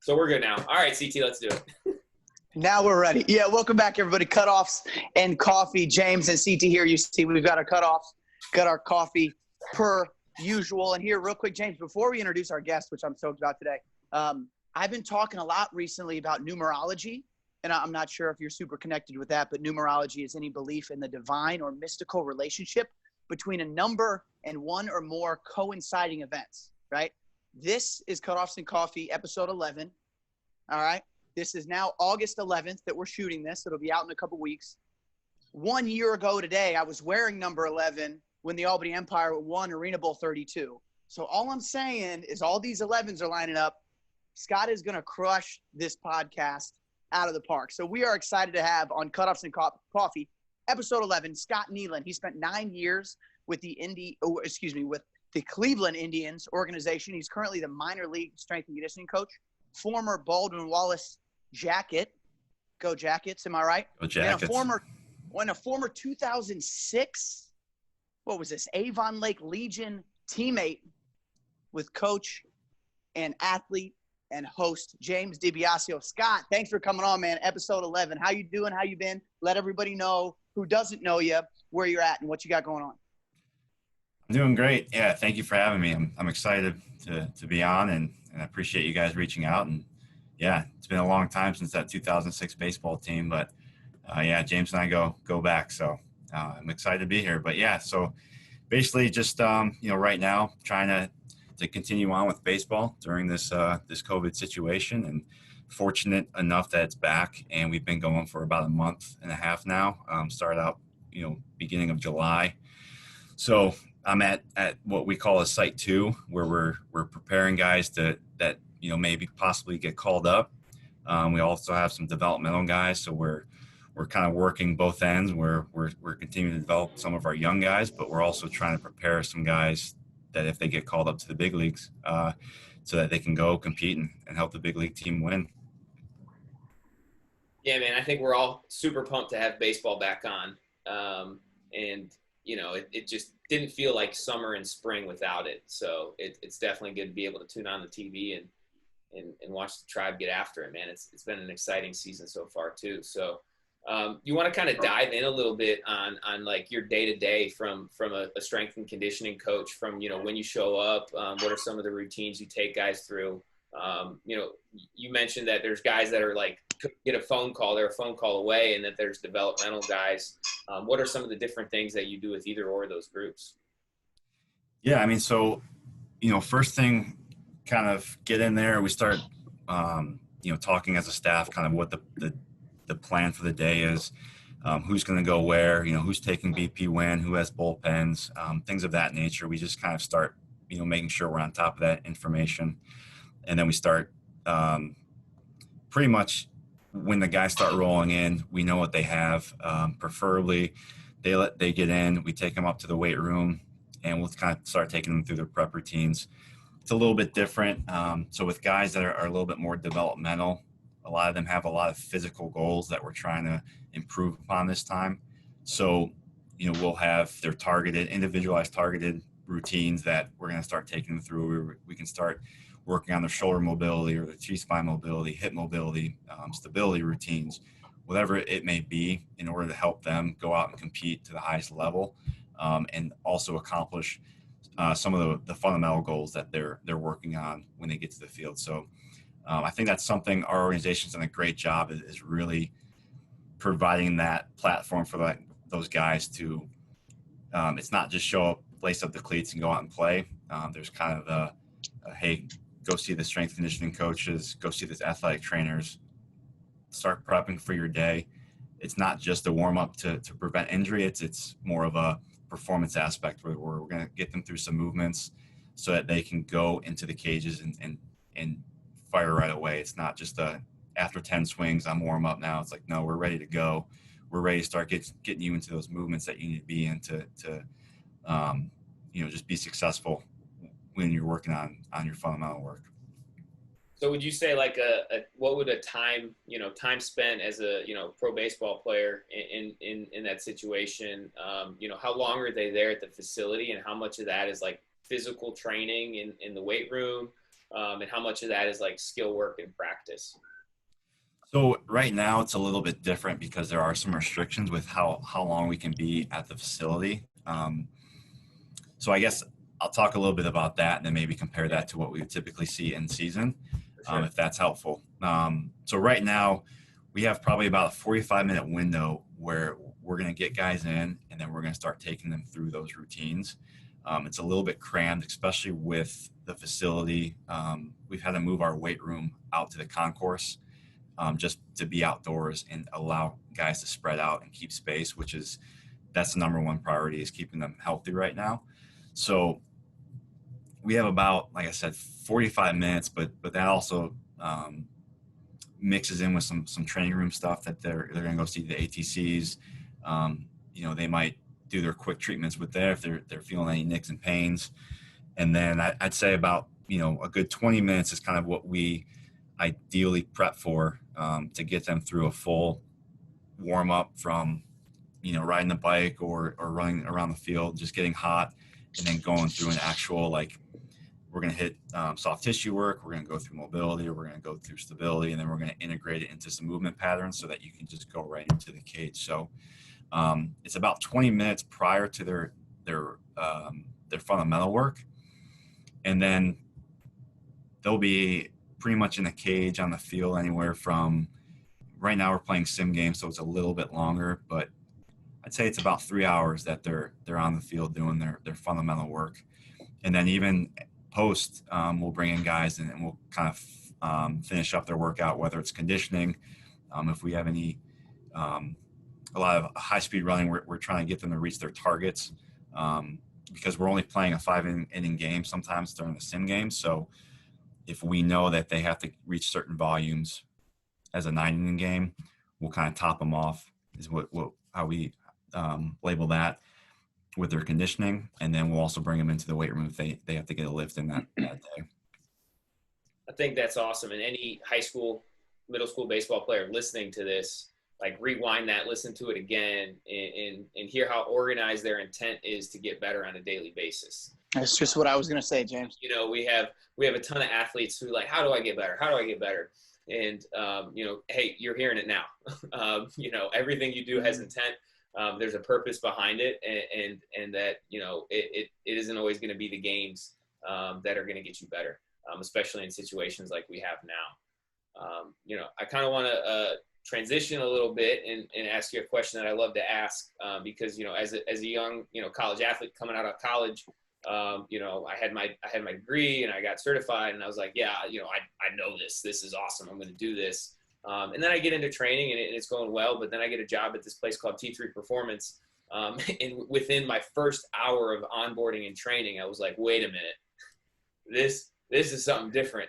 So we're good now. All right, CT, let's do it. Now we're ready. Yeah, welcome back, everybody. Cutoffs and coffee. James and CT here. You see, we've got our cutoffs, got our coffee per usual. And here, real quick, James, before we introduce our guest, which I'm stoked about today, I've been talking a lot recently about numerology, and I'm not sure if you're super connected with that, but numerology is any belief in the divine or mystical relationship between a number and one or more coinciding events, right? This is Cutoffs and Coffee, episode 11, all right? This is now August 11th that we're shooting this. It'll be out in a couple weeks. 1 year ago today, I was wearing number 11 when the Albany Empire won Arena Bowl 32. So all I'm saying is all these 11s are lining up. Scott is going to crush this podcast out of the park. So we are excited to have on Cutoffs and Coffee, episode 11, Scott Nealon. He spent 9 years with the Cleveland Indians organization. He's currently the minor league strength and conditioning coach, former Baldwin Wallace Jacket. Go Jackets, am I right? Go Jackets. And a former 2006, what was this, Avon Lake Legion teammate with coach and athlete and host James DiBiasio. Scott, thanks for coming on, man. Episode 11. How you doing? How you been? Let everybody know who doesn't know you, where you're at and what you got going on. I'm doing great. Yeah, thank you for having me. I'm excited to be on, and I appreciate you guys reaching out. And yeah, it's been a long time since that 2006 baseball team, but yeah, James and I go back, so I'm excited to be here. But yeah, so basically just right now trying to continue on with baseball during this this COVID situation, and fortunate enough that it's back, and we've been going for about a month and a half now. Started out beginning of July, so I'm at what we call a site 2, where we're preparing guys that maybe possibly get called up. We also have some developmental guys, so we're kind of working both ends. We're continuing to develop some of our young guys, but we're also trying to prepare some guys that if they get called up to the big leagues, so that they can go compete and help the big league team win. Yeah, man, I think we're all super pumped to have baseball back on. And it just didn't feel like summer and spring without it. So it's definitely good to be able to tune on the TV and watch the Tribe get after it, man. It's been an exciting season so far too. So you want to kind of dive in a little bit on like your day-to-day from a strength and conditioning coach, from, when you show up, what are some of the routines you take guys through? You mentioned that there's guys that are like, get a phone call, they're a phone call away, and that there's developmental guys. What are some of the different things that you do with either or of those groups? Yeah, I mean, so, first thing, kind of get in there, we start, talking as a staff, kind of what the plan for the day is, who's going to go where, who's taking BP when, who has bullpens, things of that nature. We just kind of start, making sure we're on top of that information. And then we start pretty much when the guys start rolling in, we know what they have. Preferably they get in, we take them up to the weight room, and we'll kind of start taking them through their prep routines. It's a little bit different. So with guys that are a little bit more developmental, a lot of them have a lot of physical goals that we're trying to improve upon this time. So, we'll have their individualized targeted routines that we're going to start taking them through. We can start working on their shoulder mobility or their T-spine mobility, hip mobility, stability routines, whatever it may be, in order to help them go out and compete to the highest level, and also accomplish some of the fundamental goals that they're working on when they get to the field. So I think that's something our organization's done a great job is really providing that platform for those guys to, it's not just show up, lace up the cleats and go out and play. There's kind of a hey, go see the strength conditioning coaches, go see the athletic trainers, start prepping for your day. It's not just a warm up to prevent injury. It's more of a performance aspect where we're going to get them through some movements so that they can go into the cages and fire right away. It's not just after 10 swings, I'm warm up now. It's like, no, we're ready to go. We're ready to start getting you into those movements that you need to be in to just be successful when you're working on your fundamental work. So would you say like what would a time spent as a, pro baseball player in that situation, how long are they there at the facility, and how much of that is like physical training in the weight room and how much of that is like skill work and practice? So right now it's a little bit different because there are some restrictions with how long we can be at the facility. So I guess I'll talk a little bit about that and then maybe compare that to what we would typically see in season, Sure. if that's helpful. So right now we have probably about a 45-minute window where we're going to get guys in and then we're going to start taking them through those routines. It's a little bit crammed, especially with the facility. We've had to move our weight room out to the concourse just to be outdoors and allow guys to spread out and keep space, that's the number one priority, is keeping them healthy right now. So we have about, like I said, 45 minutes, but that also mixes in with some training room stuff that they're going to go see the ATCs. They might do their quick treatments with there if they're feeling any nicks and pains. And then I'd say about, a good 20 minutes is kind of what we ideally prep for, to get them through a full warm up from, riding the bike or running around the field, just getting hot, and then going through an actual, like, we're going to hit soft tissue work, we're going to go through mobility, or we're going to go through stability, and then we're going to integrate it into some movement patterns so that you can just go right into the cage. So it's about 20 minutes prior to their fundamental work, and then they'll be pretty much in the cage on the field anywhere from, right now we're playing sim games, so it's a little bit longer, but I'd say it's about 3 hours that they're on the field doing their fundamental work. And then even post, we'll bring in guys and we'll kind of finish up their workout, whether it's conditioning. If we have any, a lot of high speed running, we're trying to get them to reach their targets, because we're only playing a 5-inning game sometimes during the sim game. So if we know that they have to reach certain volumes as a 9-inning game, we'll kind of top them off, is how we label that, with their conditioning. And then we'll also bring them into the weight room if they have to get a lift in that day. I think that's awesome. And any high school, middle school baseball player listening to this, like, rewind that, listen to it again, and hear how organized their intent is to get better on a daily basis. That's just what I was going to say, James. We have a ton of athletes who like, how do I get better? How do I get better? And, hey, you're hearing it now. Everything you do has intent. There's a purpose behind it, and that, it isn't always going to be the games that are going to get you better, especially in situations like we have now. I kind of want to transition a little bit and ask you a question that I love to ask, because, as a young, college athlete coming out of college, I had my degree and I got certified, and I was like, yeah, I know this is awesome. I'm going to do this. And then I get into training and it's going well, but then I get a job at this place called T3 Performance. And within my first hour of onboarding and training, I was like, wait a minute, this is something different.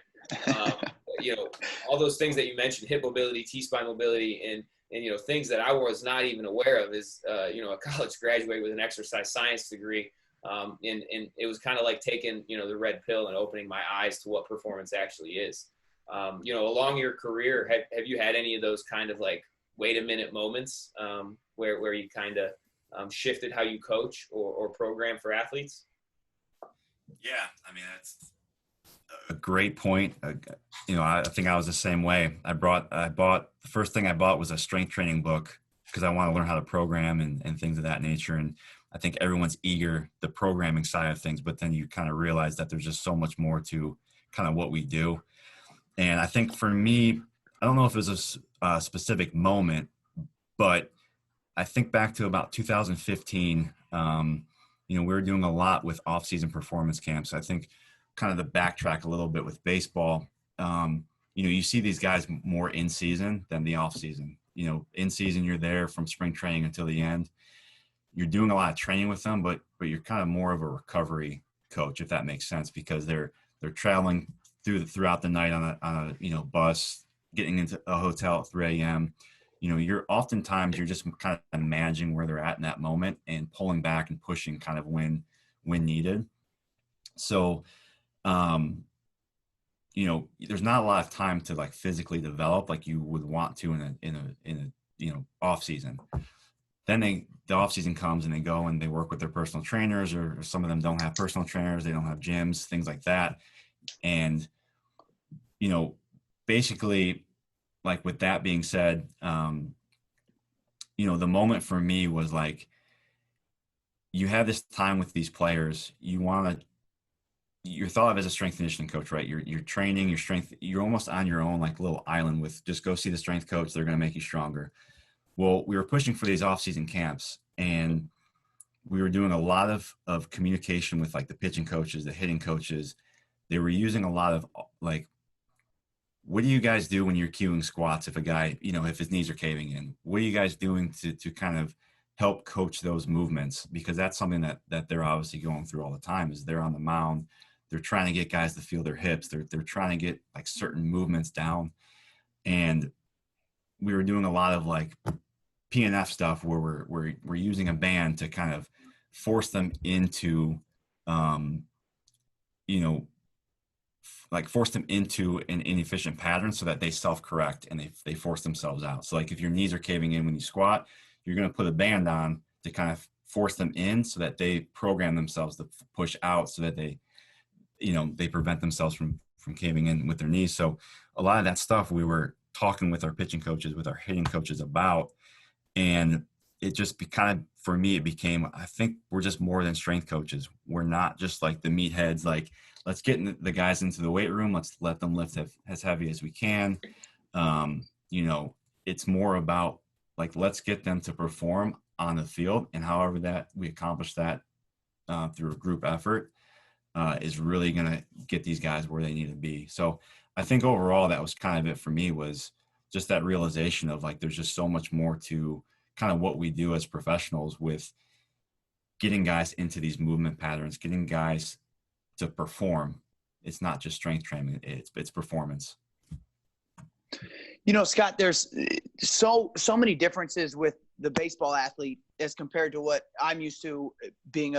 All those things that you mentioned, hip mobility, T-spine mobility, and things that I was not even aware of as, a college graduate with an exercise science degree. And it was kind of like taking, the red pill and opening my eyes to what performance actually is. Along your career, have you had any of those kind of like, wait a minute moments, where you kind of shifted how you coach or program for athletes? Yeah, I mean, that's a great point. I think I was the same way. The first thing I bought was a strength training book because I want to learn how to program and things of that nature. And I think everyone's eager, the programming side of things, but then you kind of realize that there's just so much more to kind of what we do. And I think for me, I don't know if it was a specific moment, but I think back to about 2015, we were doing a lot with off-season performance camps. I think kind of the backtrack a little bit with baseball, you see these guys more in season than the off season. In season, you're there from spring training until the end. You're doing a lot of training with them, but you're kind of more of a recovery coach, if that makes sense, because they're traveling throughout the night on a bus, getting into a hotel at 3 a.m. You're just kind of managing where they're at in that moment and pulling back and pushing kind of when needed. So, there's not a lot of time to like physically develop like you would want to in a off season. Then the off season comes and they go and they work with their personal trainers, or some of them don't have personal trainers. They don't have gyms, things like that. And you know, basically, like with that being said, you know, the moment for me was like, you have this time with these players. You're thought of as a strength conditioning coach, right? You're training your strength. You're almost on your own, like little island with just go see the strength coach. They're going to make you stronger. Well, we were pushing for these off-season camps, and we were doing a lot of communication with like the pitching coaches, the hitting coaches. They were using a lot of like, what do you guys do when you're cueing squats if a guy, you know, if his knees are caving in? What are you guys doing to kind of help coach those movements? Because that's something that they're obviously going through all the time. Is they're on the mound, they're trying to get guys to feel their hips, they're trying to get like certain movements down. And we were doing a lot of like PNF stuff where we're using a band to kind of force them into you know, like force them into an inefficient pattern so that they self-correct and they force themselves out. So like if your knees are caving in when you squat, you're going to put a band on to kind of force them in so that they program themselves to push out so that they, you know, they prevent themselves from caving in with their knees. So a lot of that stuff we were talking with our pitching coaches, with our hitting coaches about, and it just kind of, for me, it became, I think we're just more than strength coaches. We're not just like the meatheads, like, let's get the guys into the weight room. Let's let them lift as heavy as we can. You know, it's more about like, let's get them to perform on the field. And however that we accomplish that through a group effort is really going to get these guys where they need to be. So I think overall that was kind of it for me, was just that realization of like, there's just so much more to kind of what we do as professionals with getting guys into these movement patterns, getting guys to perform. It's not just strength training, it's performance. You know, Scott, there's so many differences with the baseball athlete as compared to what I'm used to being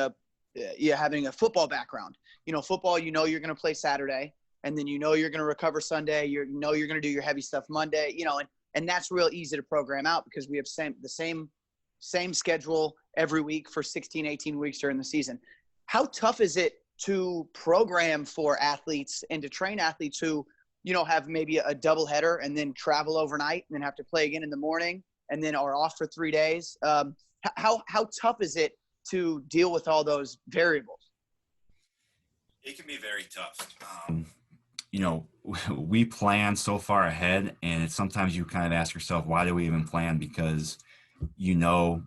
having a football background. You know, football, you know, you're going to play Saturday, and then you know you're going to recover Sunday. You know you're going to do your heavy stuff Monday. You know, and that's real easy to program out because we have the same schedule every week for 16, 18 weeks during the season. How tough is it to program for athletes and to train athletes who, you know, have maybe a doubleheader and then travel overnight and then have to play again in the morning and then are off for 3 days? How tough is it to deal with all those variables? It can be very tough. You know, we plan so far ahead, and sometimes you kind of ask yourself, why do we even plan? Because you know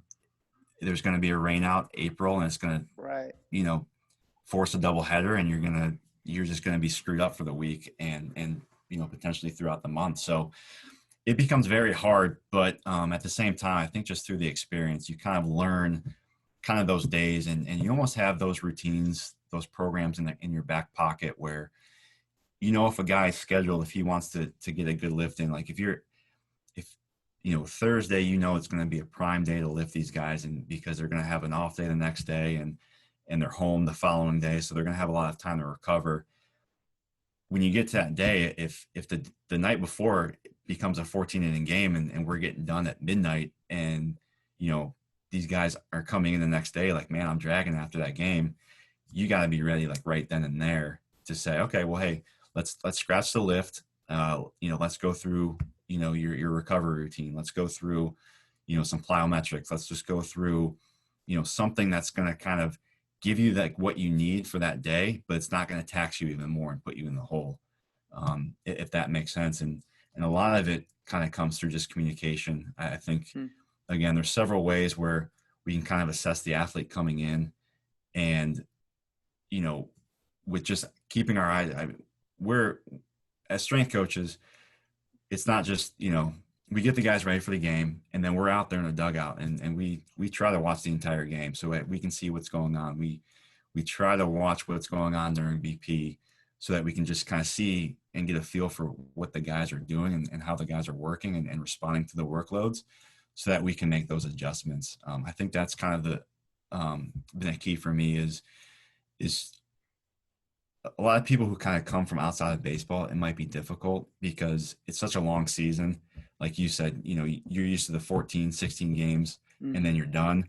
there's going to be a rain out April, and it's going to, you know, force a doubleheader, and you're just going to be screwed up for the week and you know, potentially throughout the month. So it becomes very hard, but at the same time, I think just through the experience, you kind of learn kind of those days, and you almost have those routines, those programs in your back pocket where, you know, if a guy's scheduled, if he wants to get a good lift in, like if you know, Thursday, you know, it's going to be a prime day to lift these guys, and because they're going to have an off day the next day and they're home the following day. So they're going to have a lot of time to recover. When you get to that day, if the night before becomes a 14-inning game and we're getting done at midnight, and, you know, these guys are coming in the next day, like, man, I'm dragging after that game. You got to be ready, like right then and there, to say, okay, well, hey, let's scratch the lift. You know, let's go through, you know, your recovery routine. Let's go through, you know, some plyometrics. Let's just go through, you know, something that's going to kind of give you like what you need for that day, but it's not going to tax you even more and put you in the hole, if that makes sense. And a lot of it kind of comes through just communication. I think, again, there's several ways where we can kind of assess the athlete coming in, and, you know, with just keeping our eyes, we're, as strength coaches, it's not just, you know, we get the guys ready for the game, and then we're out there in a dugout, and we try to watch the entire game so that we can see what's going on. We try to watch what's going on during BP so that we can just kind of see and get a feel for what the guys are doing and how the guys are working and responding to the workloads, so that we can make those adjustments. I think that's kind of been a key for me is a lot of people who kind of come from outside of baseball, it might be difficult because it's such a long season. Like you said, you know, you're used to the 14, 16 games and then you're done.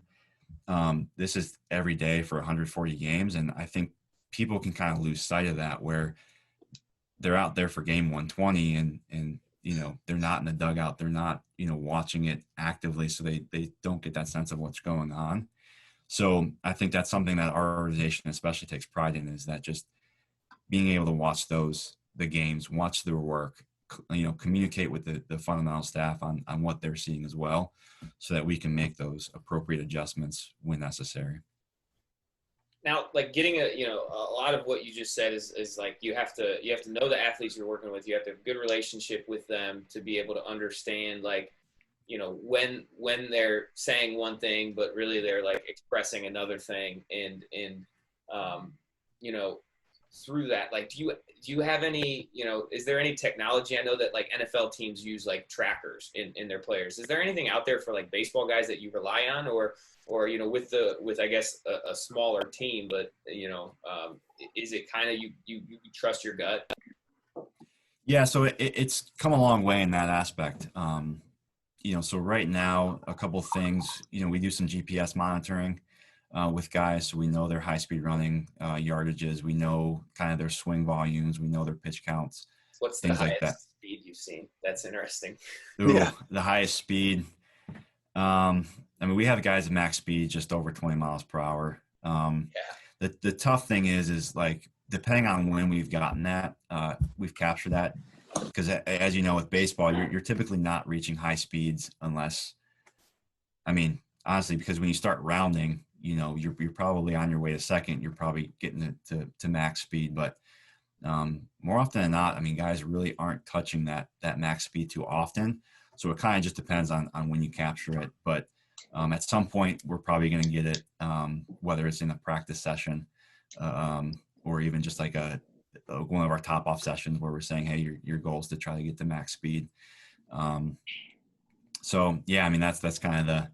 This is every day for 140 games. And I think people can kind of lose sight of that, where they're out there for game 120 and they're not in the dugout. They're not, watching it actively. So they don't get that sense of what's going on. So I think that's something that our organization especially takes pride in, is that just being able to watch the games, watch their work, communicate with the fundamental staff on what they're seeing as well, so that we can make those appropriate adjustments when necessary. Now, like getting a lot of what you just said is like you have to know the athletes you're working with. You have to have a good relationship with them to be able to understand, like, when they're saying one thing, but really they're like expressing another thing. And through that, like, do you have any, is there any technology? I know that like NFL teams use like trackers in their players. Is there anything out there for like baseball guys that you rely on, or with I guess a smaller team, but is it kind of you trust your gut? Yeah, so it's come a long way in that aspect. So right now, a couple things, we do some GPS monitoring with guys, so we know their high-speed running yardages. We know kind of their swing volumes. We know their pitch counts. What's things the like highest that. speed you've seen? That's interesting. Ooh, yeah. The highest speed. We have guys at max speed just over 20 miles per hour. The tough thing is like, depending on when we've gotten that, we've captured that. Because as you know, with baseball, you're typically not reaching high speeds unless, honestly, because when you start rounding, you're probably on your way to second. You're probably getting it to max speed. But more often than not, guys really aren't touching that max speed too often. So it kind of just depends on when you capture it. But at some point, we're probably going to get it, whether it's in a practice session or even just like one of our top off sessions where we're saying, hey, your goal is to try to get to max speed. That's kind of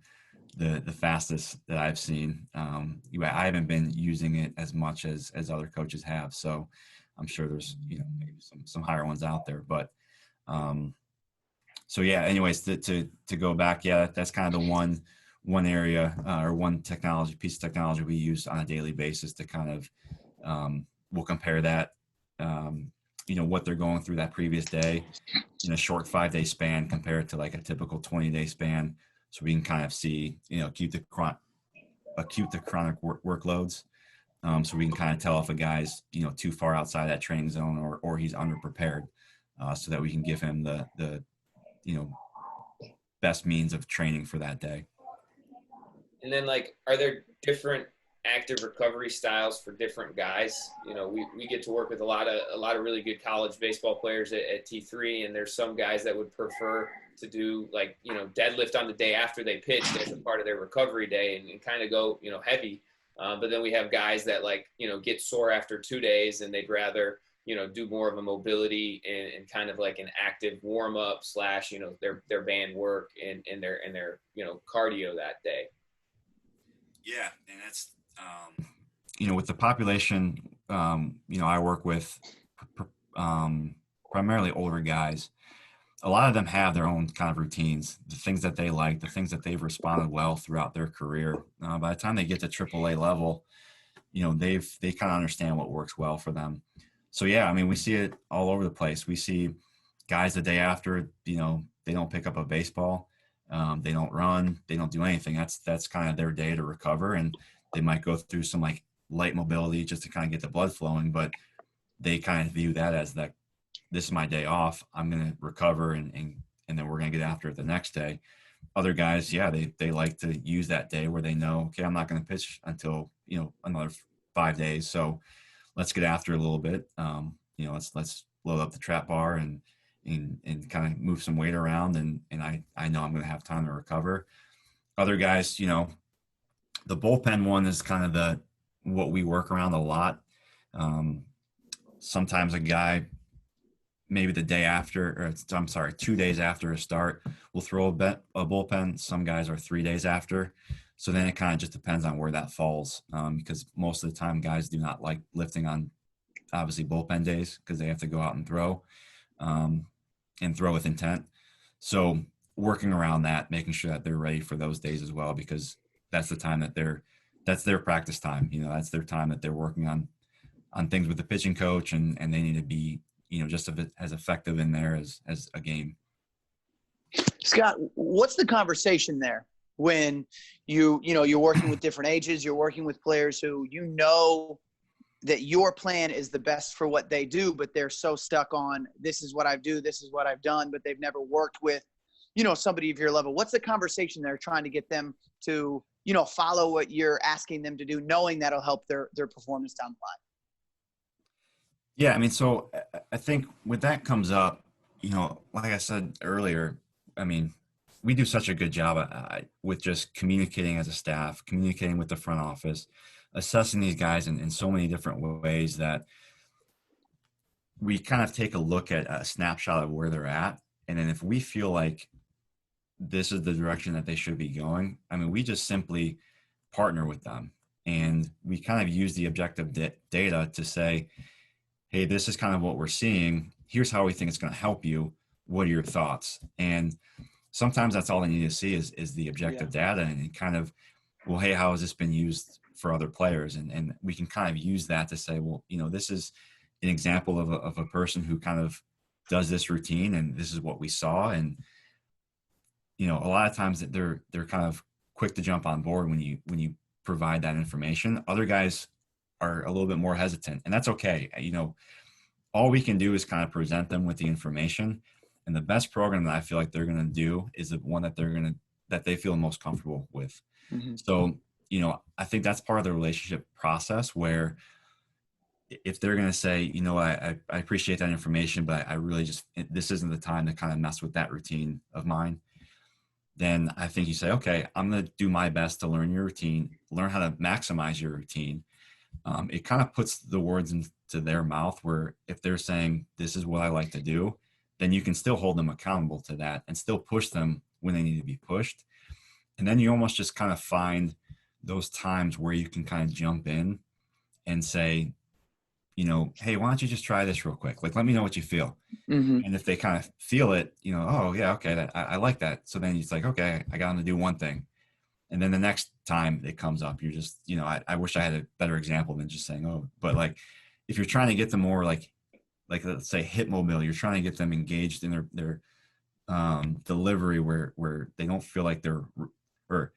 the fastest that I've seen. I haven't been using it as much as other coaches have, so I'm sure there's maybe some higher ones out there. But anyways, to go back, that's kind of the one area or one piece of technology we use on a daily basis to kind of we'll compare that. What they're going through that previous day in a short 5-day span compared to like a typical 20-day span. So we can kind of see, acute to chronic workloads. So we can kind of tell if a guy's, too far outside that training zone or he's underprepared, so that we can give him the best means of training for that day. And then, like, are there different active recovery styles for different guys? We get to work with a lot of really good college baseball players at T3, and there's some guys that would prefer to do like deadlift on the day after they pitched as a part of their recovery day and kind of go heavy. But then we have guys that like get sore after 2 days and they'd rather do more of a mobility and kind of like an active warm up / their band work and their cardio that day. Yeah, and that's with the population, I work with primarily older guys. A lot of them have their own kind of routines, the things that they like, the things that they've responded well throughout their career. By the time they get to AAA level, they kind of understand what works well for them. So we see it all over the place. We see guys the day after, they don't pick up a baseball, they don't run, they don't do anything. That's kind of their day to recover, and they might go through some like light mobility just to kind of get the blood flowing, but they kind of view that as that this is my day off. I'm going to recover and then we're going to get after it the next day. Other guys, they like to use that day where they know, okay, I'm not going to pitch until, another 5 days. So let's get after it a little bit. Let's load up the trap bar and kind of move some weight around. And I know I'm going to have time to recover. Other guys, the bullpen one is kind of what we work around a lot. Sometimes a guy, maybe the day after, or 2 days after a start, we'll throw a bullpen. Some guys are 3 days after. So then it kind of just depends on where that falls, because most of the time guys do not like lifting on obviously bullpen days because they have to go out and throw with intent. So working around that, making sure that they're ready for those days as well, because that's the time that's their practice time. That's their time that they're working on things with the pitching coach, and they need to be just as effective in there as a game. Scott, what's the conversation there when you're working with different ages, you're working with players who that your plan is the best for what they do, but they're so stuck on this is what I do, this is what I've done, but they've never worked with, somebody of your level. What's the conversation there trying to get them to, follow what you're asking them to do, knowing that'll help their performance down the line? Yeah, I mean, so I think when that comes up, like I said earlier, I mean, we do such a good job with just communicating as a staff, communicating with the front office, assessing these guys in so many different ways that we kind of take a look at a snapshot of where they're at. And then if we feel like this is the direction that they should be going, I mean, we just simply partner with them. And we kind of use the objective data to say, hey, this is kind of what we're seeing. Here's how we think it's going to help you. What are your thoughts? And sometimes that's all they need to see is the objective data, and kind of, well, hey, how has this been used for other players? And we can kind of use that to say, well, this is an example of a person who kind of does this routine, and this is what we saw. And, a lot of times that they're kind of quick to jump on board when you provide that information. Other guys are a little bit more hesitant, and that's okay. All we can do is kind of present them with the information, and the best program that I feel like they're going to do is the one that they feel most comfortable with. Mm-hmm. So, I think that's part of the relationship process, where if they're going to say, I appreciate that information, but I really this isn't the time to kind of mess with that routine of mine, then I think you say, okay, I'm going to do my best to learn your routine, learn how to maximize your routine. It kind of puts the words into their mouth, where if they're saying, this is what I like to do, then you can still hold them accountable to that and still push them when they need to be pushed. And then you almost just kind of find those times where you can kind of jump in and say, hey, why don't you just try this real quick? Like, let me know what you feel. Mm-hmm. And if they kind of feel it, oh yeah, okay, I like that. So then it's like, okay, I got them to do one thing. And then the next time it comes up, you're just, I wish I had a better example than just saying, oh, but like, if you're trying to get them more like let's say hip mobility, you're trying to get them engaged in their delivery where they don't feel like or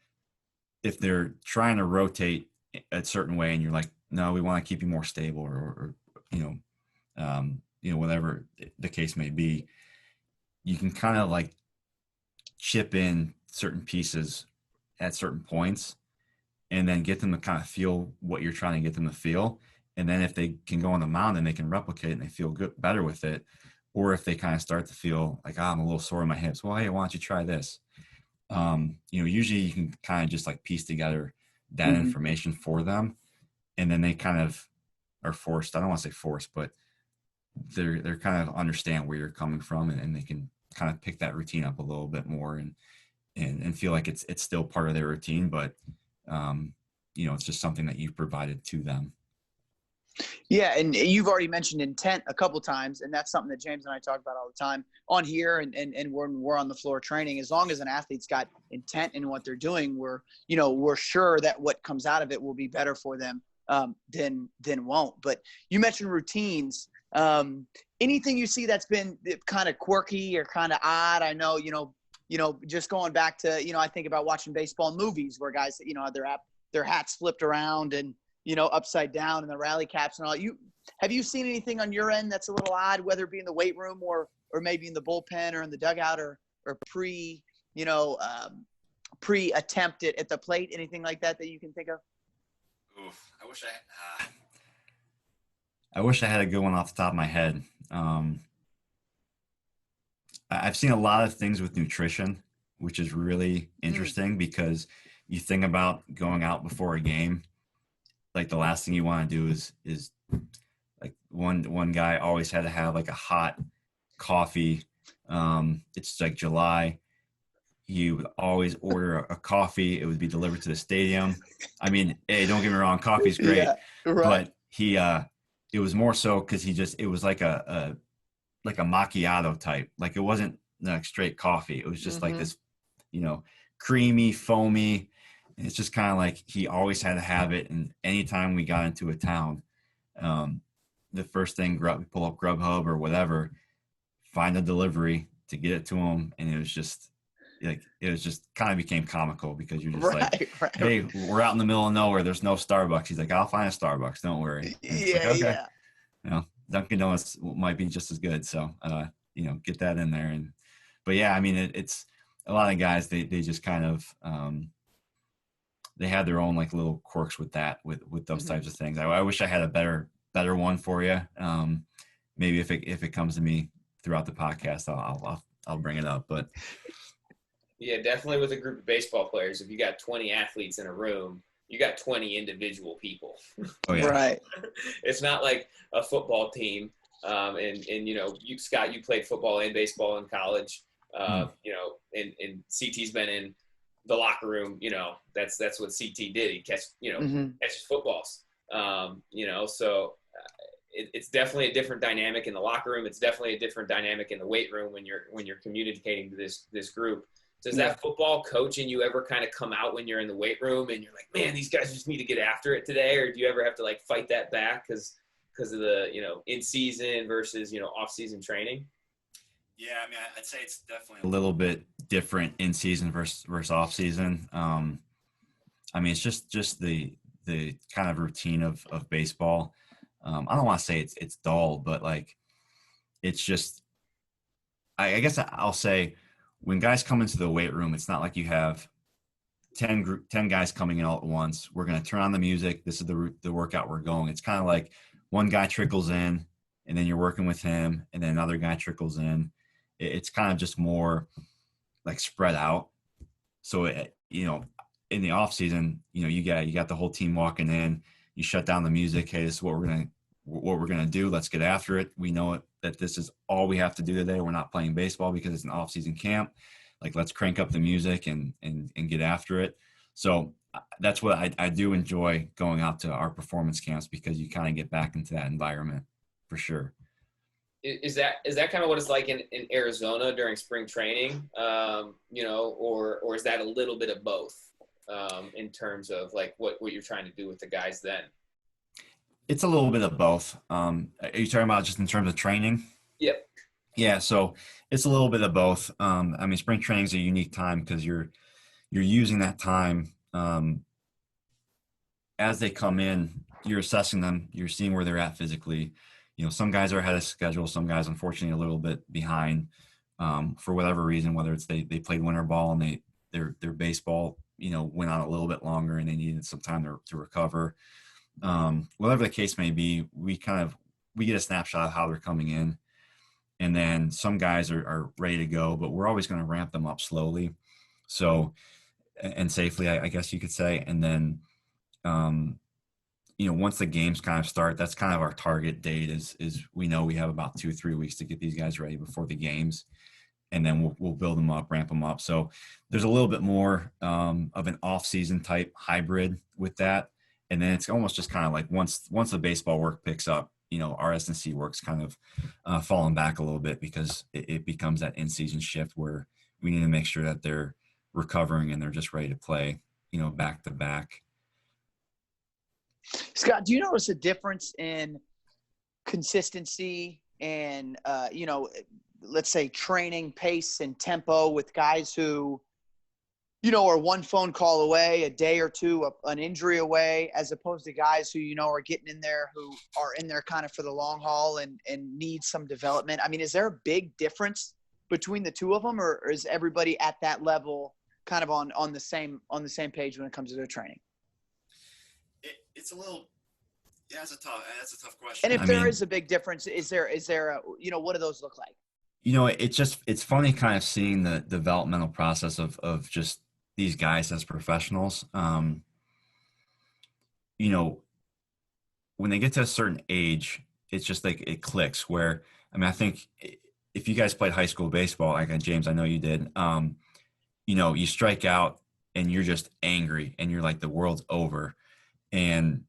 if they're trying to rotate a certain way and you're like, no, we want to keep you more stable or whatever the case may be, you can kind of like chip in certain pieces at certain points and then get them to kind of feel what you're trying to get them to feel. And then if they can go on the mound and they can replicate and they feel better with it, or if they kind of start to feel like, I'm a little sore in my hips, well, hey, why don't you try this? Usually you can kind of just like piece together that mm-hmm. information for them. And then they kind of are forced, I don't want to say forced, but they're kind of understand where you're coming from, and they can kind of pick that routine up a little bit more and feel like it's still part of their routine, but it's just something that you've provided to them. Yeah, and you've already mentioned intent a couple times, and that's something that James and I talk about all the time on here and when we're on the floor training. As long as an athlete's got intent in what they're doing, we're sure that what comes out of it will be better for them than won't. But you mentioned routines. Anything you see that's been kind of quirky or kind of odd? I know, just going back to, I think about watching baseball movies where guys, have their hats flipped around and, upside down and the rally caps and all. Have you seen anything on your end that's a little odd, whether it be in the weight room or maybe in the bullpen or in the dugout or pre-attempt at the plate, anything like that you can think of? Oof, I wish I had a good one off the top of my head. I've seen a lot of things with nutrition, which is really interesting because you think about going out before a game. Like the last thing you want to do is like one guy always had to have like a hot coffee. It's like July. He would always order a coffee. It would be delivered to the stadium. I mean, hey, don't get me wrong, coffee's great, yeah, right. But he it was more so because it was like a macchiato type. Like it wasn't like straight coffee. It was just like this, creamy, foamy. And it's just kind of like he always had to have it. And anytime we got into a town, the first thing, pull up Grubhub or whatever, find a delivery to get it to them. And it was just kind of became comical because you're just like, Right. hey, we're out in the middle of nowhere. There's no Starbucks. He's like, I'll find a Starbucks. Don't worry. And it's like, Yeah, okay, yeah. Dunkin' Donuts might be just as good. So, get that in there. But yeah, I mean, it's a lot of guys, they just kind of, they had their own like little quirks with that, with those types of things. I wish I had a better one for you. Maybe if it comes to me throughout the podcast, I'll bring it up. But yeah, definitely with a group of baseball players, if you got 20 athletes in a room, you got 20 individual people. oh yeah, Right. It's not like a football team. And you, Scott, you played football and baseball in college. And CT's been in the locker room. That's what CT did. He catches footballs. So it's definitely a different dynamic in the locker room. It's definitely a different dynamic in the weight room when you're communicating to this group. Does that football coach in you ever kind of come out when you're in the weight room and you're like, man, these guys just need to get after it today? Or do you ever have to like fight that back because of the, in season versus, off season training? Yeah, I mean, I'd say it's definitely a little bit different in season versus off season. I mean, it's just the kind of routine of baseball. I don't want to say it's dull, but like, it's just, I guess I'll say when guys come into the weight room, it's not like you have 10 guys coming in all at once. We're going to turn on the music. This is the workout we're going. It's kind of like one guy trickles in and then you're working with him and then another guy trickles in. It's kind of just more like spread out. So, in the off season, you got the whole team walking in, you shut down the music. Hey, this is what we're going to do. Let's get after it. We know that this is all we have to do today. We're not playing baseball because it's an off season camp. Like, let's crank up the music and get after it. So that's what I do enjoy going out to our performance camps, because you kind of get back into that environment for sure. Is that kind of what it's like in Arizona during spring training? Or is that a little bit of both in terms of like what you're trying to do with the guys then? It's a little bit of both. Are you talking about just in terms of training? Yep. Yeah, so it's a little bit of both. I mean, spring training is a unique time because you're using that time as they come in. You're assessing them. You're seeing where they're at physically. Some guys are ahead of schedule. Some guys, unfortunately, a little bit behind for whatever reason. Whether it's they played winter ball and their baseball went on a little bit longer and they needed some time to recover. Whatever the case may be, we get a snapshot of how they're coming in. And then some guys are ready to go, but we're always going to ramp them up slowly. So, and safely, I guess you could say. And then, once the games kind of start, that's kind of our target date is we know we have about 2-3 weeks to get these guys ready before the games. And then we'll build them up, ramp them up. So there's a little bit more of an off-season type hybrid with that. And then it's almost just kind of like once the baseball work picks up, our S&C work's kind of falling back a little bit because it becomes that in-season shift where we need to make sure that they're recovering and they're just ready to play, back to back. Scott, do you notice a difference in consistency and, let's say training pace and tempo with guys who, are one phone call away, a day or two, an injury away, as opposed to guys who, are getting in there, who are in there kind of for the long haul and need some development? I mean, is there a big difference between the two of them, or is everybody at that level kind of on the same page when it comes to their training? It's a little, yeah, that's a tough question. And if there is a big difference, is there a, what do those look like? It's funny kind of seeing the developmental process of just these guys as professionals. When they get to a certain age, it's just like it clicks where, I mean, I think if you guys played high school baseball, like James, I know you did, you strike out and you're just angry and you're like, the world's over. And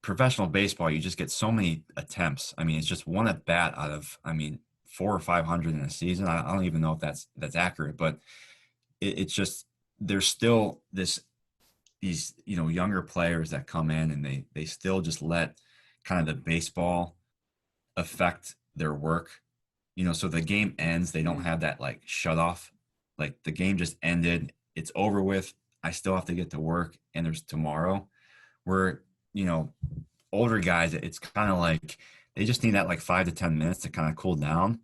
professional baseball, you just get so many attempts. I mean, it's just one at bat out of, 400 or 500 in a season. I don't even know if that's accurate, but it's just, there's still these younger players that come in and they still just let kind of the baseball affect their work. So the game ends, they don't have that like shut off. Like the game just ended, it's over with. I still have to get to work and there's tomorrow. Where, older guys, it's kind of like they just need that like 5 to 10 minutes to kind of cool down.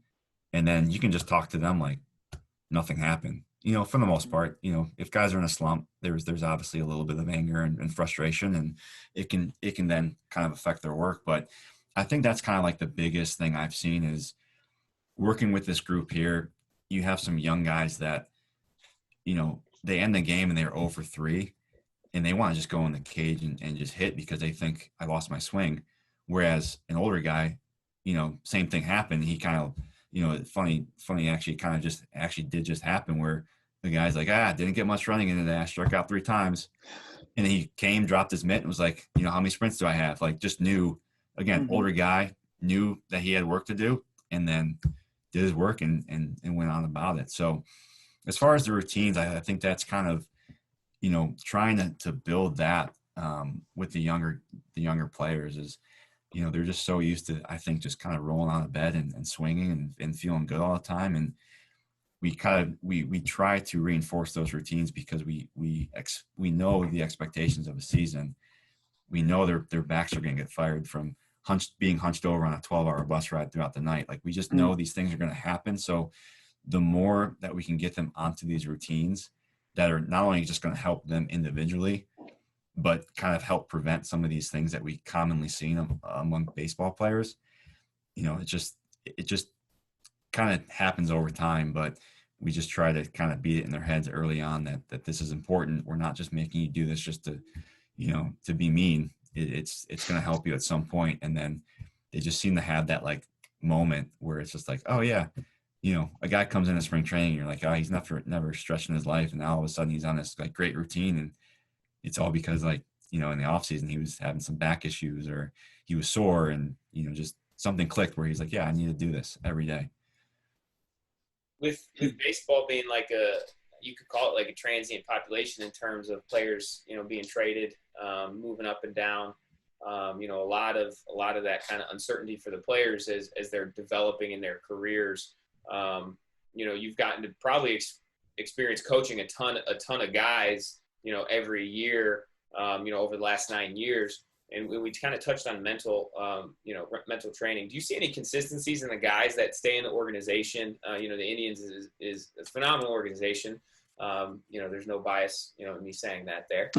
And then you can just talk to them like nothing happened. For the most part, if guys are in a slump, there's obviously a little bit of anger and frustration, and it can then kind of affect their work. But I think that's kind of like the biggest thing I've seen is working with this group here. You have some young guys that, they end the game and they're 0 for 3 and they want to just go in the cage and just hit because they think I lost my swing. Whereas an older guy, same thing happened. He kind of, funny actually kind of just did just happen where the guy's like, didn't get much running into that. I struck out 3 times. And then he came, dropped his mitt and was like, how many sprints do I have? Like just knew, again, older guy knew that he had work to do and then did his work and went on about it. So as far as the routines, I think that's kind of, trying to build that with the younger players is, they're just so used to, I think, just kind of rolling out of bed and swinging and feeling good all the time. And we try to reinforce those routines because we know the expectations of a season. We know their backs are going to get fired from being hunched over on a 12-hour bus ride throughout the night. Like we just know these things are going to happen. So the more that we can get them onto these routines that are not only just going to help them individually, but kind of help prevent some of these things that we commonly see among baseball players. It just kind of happens over time, but we just try to kind of beat it in their heads early on that this is important. We're not just making you do this just to, to be mean. It's going to help you at some point. And then they just seem to have that like moment where it's just like, oh yeah, a guy comes into spring training, you're like, oh, he's never stretched in his life. And now all of a sudden he's on this like great routine. And it's all because like, in the off season, he was having some back issues or he was sore and, just something clicked where he's like, yeah, I need to do this every day. With baseball being like you could call it like a transient population in terms of players, being traded, moving up and down. A lot of that kind of uncertainty for the players as they're developing in their careers. You've gotten to probably experience coaching a ton of guys, every year, over the last 9 years. And we kind of touched on mental training. Do you see any consistencies in the guys that stay in the organization? The Indians is a phenomenal organization. There's no bias, in me saying that there.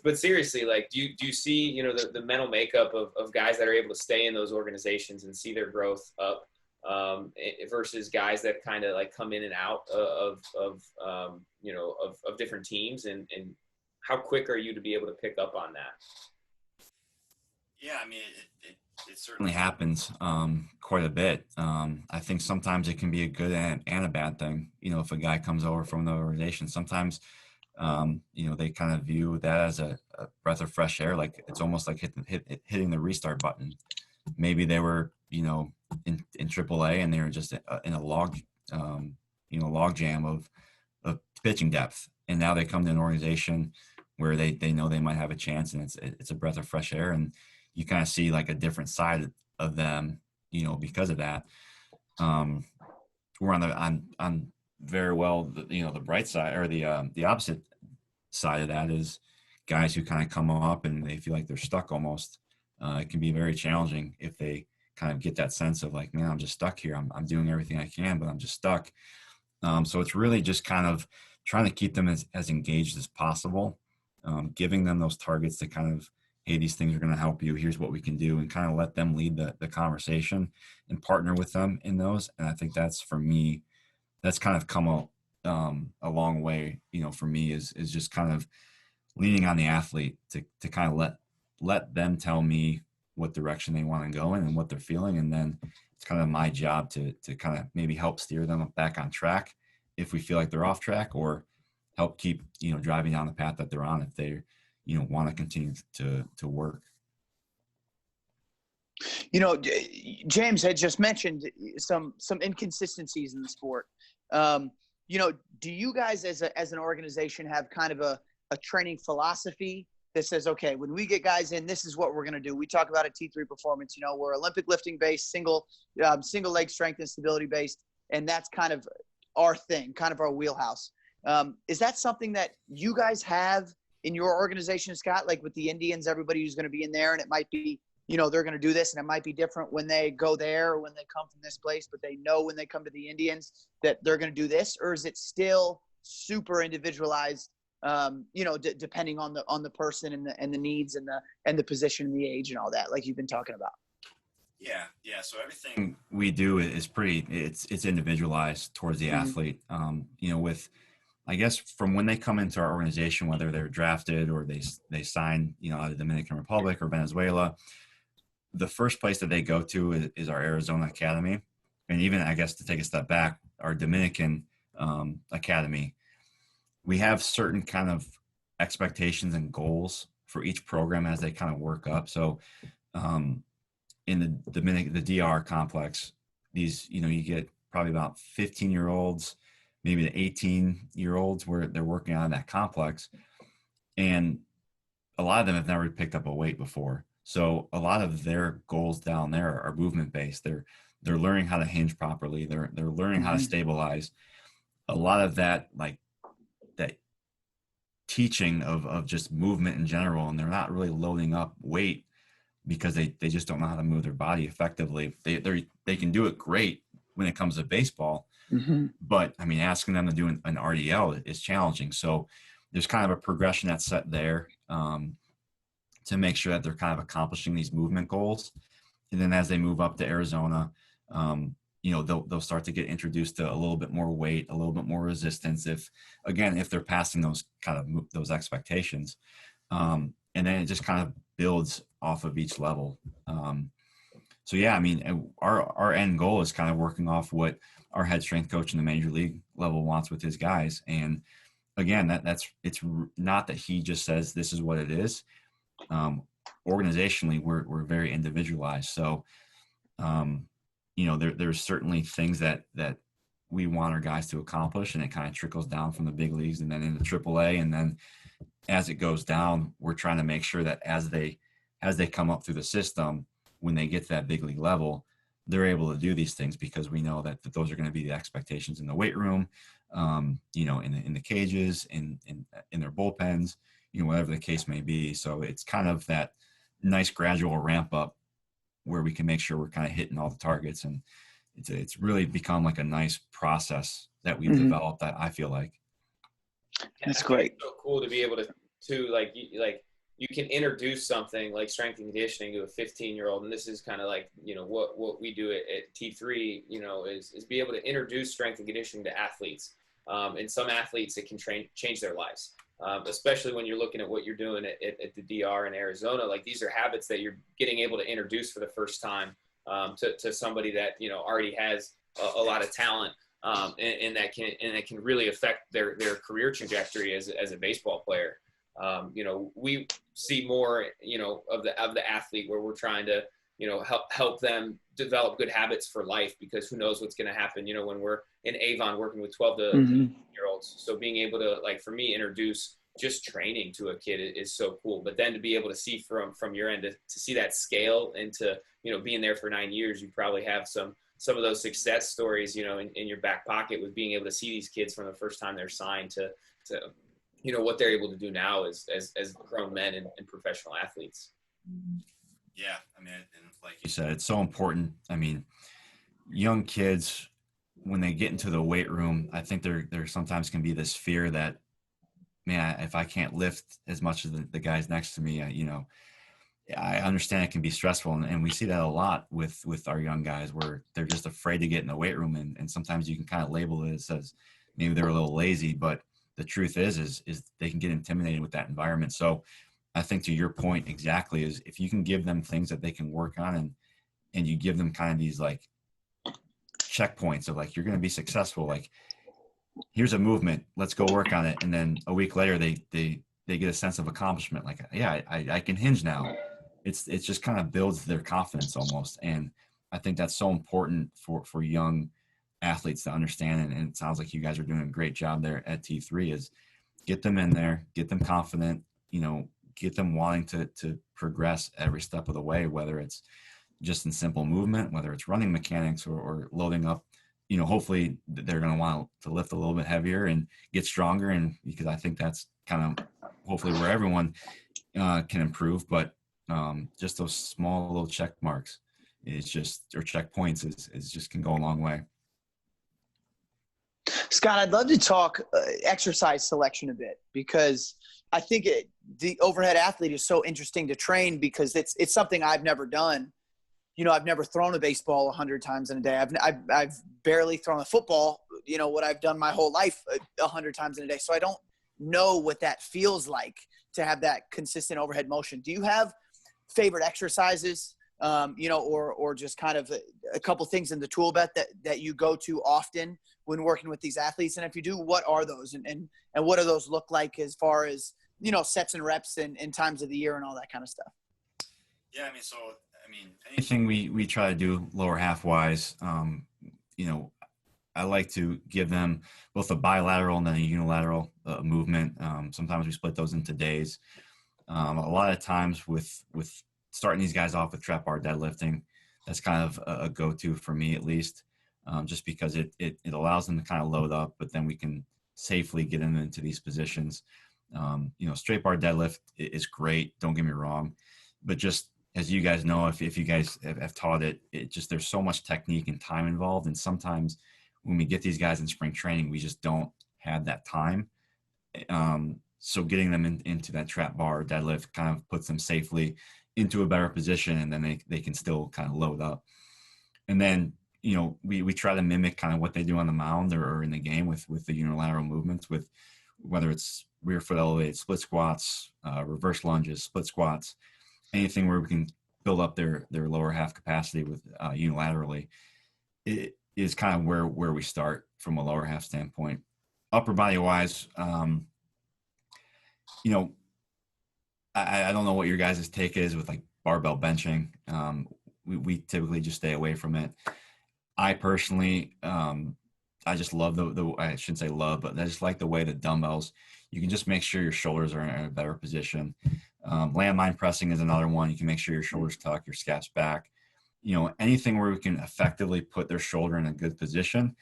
But seriously, like, do you see, the mental makeup of guys that are able to stay in those organizations and see their growth up, versus guys that kind of like come in and out of different teams, and how quick are you to be able to pick up on that? Yeah, I mean, it certainly happens quite a bit. I think sometimes it can be a good and a bad thing. If a guy comes over from the organization, sometimes they kind of view that as a breath of fresh air. Like it's almost like hitting the restart button. Maybe they were, in AAA and they were just in a log jam of pitching depth. And now they come to an organization where they know they might have a chance, and it's a breath of fresh air. And you kind of see like a different side of them, because of that. We're on very well, the bright side, or the opposite side of that is guys who kind of come up and they feel like they're stuck almost. It can be very challenging if they kind of get that sense of like, man, I'm just stuck here. I'm doing everything I can, but I'm just stuck. So it's really just kind of trying to keep them as engaged as possible, giving them those targets to kind of, hey, these things are going to help you. Here's what we can do, and kind of let them lead the conversation and partner with them in those. And I think that's, for me, that's kind of come a long way, for me is just kind of leaning on the athlete to kind of let them tell me what direction they want to go in and what they're feeling. And then it's kind of my job to kind of maybe help steer them back on track if we feel like they're off track, or help keep, driving down the path that they're on if they, want to continue to work. James had just mentioned some inconsistencies in the sport. Do you guys as an organization have kind of a training philosophy that says, okay, when we get guys in, this is what we're going to do. We talk about a T3 performance. You know, we're Olympic lifting based, single leg strength and stability based, and that's kind of our thing, kind of our wheelhouse. Is that something that you guys have in your organization, Scott? Like with the Indians, everybody who's going to be in there, and it might be, you know, they're going to do this, and it might be different when they go there or when they come from this place, but they know when they come to the Indians that they're going to do this, or is it still super individualized? You know, depending on the person and the needs and the position and the age and all that, like you've been talking about. Yeah. So everything we do is it's individualized towards the athlete. You know, with, I guess, from when they come into our organization, whether they're drafted or they sign, you know, out of the Dominican Republic or Venezuela, the first place that they go to is our Arizona Academy, and even, I guess, to take a step back, our Dominican Academy. We have certain kind of expectations and goals for each program as they kind of work up. So in the DR complex, these, you know, you get probably about 15-year-olds, maybe the 18-year-olds where they're working on that complex. And a lot of them have never picked up a weight before. So a lot of their goals down there are movement based. They're learning how to hinge properly. They're learning how to stabilize. A lot of that, like, that teaching of just movement in general, and they're not really loading up weight because they just don't know how to move their body effectively. They can do it great when it comes to baseball, but I mean, asking them to do an RDL is challenging. So there's kind of a progression that's set there to make sure that they're kind of accomplishing these movement goals. And then as they move up to Arizona, you know, they'll start to get introduced to a little bit more weight, a little bit more resistance, if they're passing those kind of those expectations. And then it just kind of builds off of each level. So yeah, I mean, our end goal is kind of working off what our head strength coach in the major league level wants with his guys. And again, it's not that he just says this is what it is. Organizationally, we're very individualized. So, you know, there's certainly things that we want our guys to accomplish, and it kind of trickles down from the big leagues and then into AAA. And then as it goes down, we're trying to make sure that as they come up through the system, when they get to that big league level, they're able to do these things, because we know that those are going to be the expectations in the weight room, you know, in the cages, in their bullpens, you know, whatever the case may be. So it's kind of that nice gradual ramp up where we can make sure we're kind of hitting all the targets, and it's really become like a nice process that we've developed, that I feel like. That's great. It's so cool to be able to like you can introduce something like strength and conditioning to a 15-year-old, and this is kind of like, you know, what we do at T3, you know, is be able to introduce strength and conditioning to athletes. And some athletes, it can change their lives, especially when you're looking at what you're doing at the DR in Arizona. Like, these are habits that you're getting able to introduce for the first time to somebody that, you know, already has a lot of talent, and that can really affect their career trajectory as a baseball player. You know, we see more, you know, of the athlete where we're trying to, you know, help them develop good habits for life, because who knows what's going to happen, you know, when we're in Avon working with 12 to 15-year-olds. So being able to, like, for me, introduce just training to a kid is so cool. But then to be able to see from your end, to see that scale into, you know, being there for 9 years, you probably have some of those success stories, you know, in your back pocket, with being able to see these kids from the first time they're signed to you know, what they're able to do now as grown men and professional athletes. Yeah. I mean, and like you said, it's so important. I mean, young kids, when they get into the weight room, I think there sometimes can be this fear that, man, if I can't lift as much as the guys next to me, you know, I understand it can be stressful. And we see that a lot with our young guys, where they're just afraid to get in the weight room. And sometimes you can kind of label it as maybe they're a little lazy, but the truth is they can get intimidated with that environment. So I think, to your point exactly, is if you can give them things that they can work on, and you give them kind of these like checkpoints of like, you're going to be successful. Like, here's a movement, let's go work on it. And then a week later, they get a sense of accomplishment. Like, yeah, I can hinge now. It's just kind of builds their confidence almost. And I think that's so important for young athletes to understand. And it sounds like you guys are doing a great job there at T3, is get them in there, get them confident, you know, get them wanting to progress every step of the way, whether it's just in simple movement, whether it's running mechanics or loading up. Hopefully they're going to want to lift a little bit heavier and get stronger. And because I think that's kind of hopefully where everyone can improve. But just those small little check marks or checkpoints is just can go a long way. Scott, I'd love to talk exercise selection a bit, because I think the overhead athlete is so interesting to train, because it's something I've never done. I've never thrown a baseball 100 times in a day. I've barely thrown a football, what I've done my whole life 100 times in a day. So I don't know what that feels like to have that consistent overhead motion. Do you have favorite exercises, or just kind of a couple things in the tool belt that you go to often when working with these athletes? And if you do, what are those, and what do those look like as far as, sets and reps and times of the year and all that kind of stuff? Yeah. Anything we try to do lower half wise, I like to give them both a bilateral and then a unilateral movement. Sometimes we split those into days. A lot of times with starting these guys off with trap bar deadlifting, that's kind of a go-to for me, at least, just because it allows them to kind of load up, but then we can safely get them into these positions. Straight bar deadlift is great, don't get me wrong, but just as you guys know, if you guys have taught it, there's so much technique and time involved. And sometimes when we get these guys in spring training, we just don't have that time. So getting them into that trap bar deadlift kind of puts them safely into a better position, and then they can still kind of load up. And then, we try to mimic kind of what they do on the mound or in the game with the unilateral movements, with whether it's rear foot elevated split squats, reverse lunges, split squats, anything where we can build up their lower half capacity with unilaterally. It is kind of where we start from a lower half standpoint. Upper body wise, I don't know what your guys' take is with like barbell benching. We typically just stay away from it. I personally, I just love I shouldn't say love, but I just like the way the dumbbells, you can just make sure your shoulders are in a better position. Landmine pressing is another one. You can make sure your shoulders tuck, your scaps back. Anything where we can effectively put their shoulder in a good position,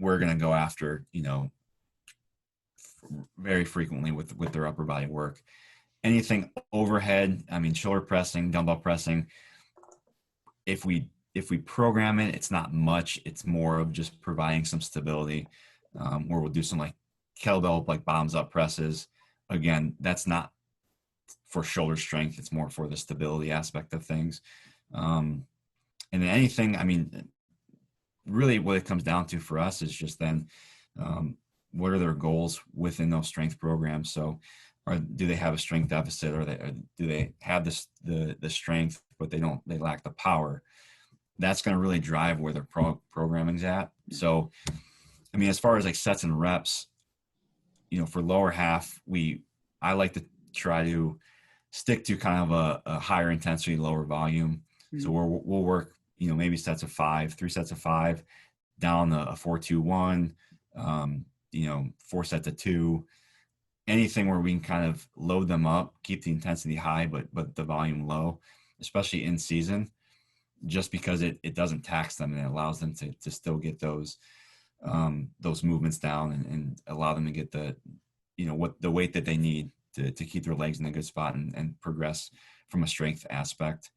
we're going to go after, very frequently with their upper body work. Anything overhead, shoulder pressing, dumbbell pressing, if we program it, it's not much. It's more of just providing some stability, where we'll do some like kettlebell, like bottoms up presses. Again, that's not for shoulder strength. It's more for the stability aspect of things. And then anything, really what it comes down to for us is just then, what are their goals within those strength programs? So, or do they have a strength deficit, or do they have the strength, but they lack the power? That's going to really drive where their programming's at. So, as far as like sets and reps, for lower half, I like to try to stick to kind of a higher intensity, lower volume. Mm-hmm. So we'll work, maybe 3 sets of 5, down a 4-2-1, 4 sets of 2, anything where we can kind of load them up, keep the intensity high, but the volume low, especially in season, just because it doesn't tax them and it allows them to still get those movements down and allow them to get the weight that they need to keep their legs in a good spot and progress from a strength aspect.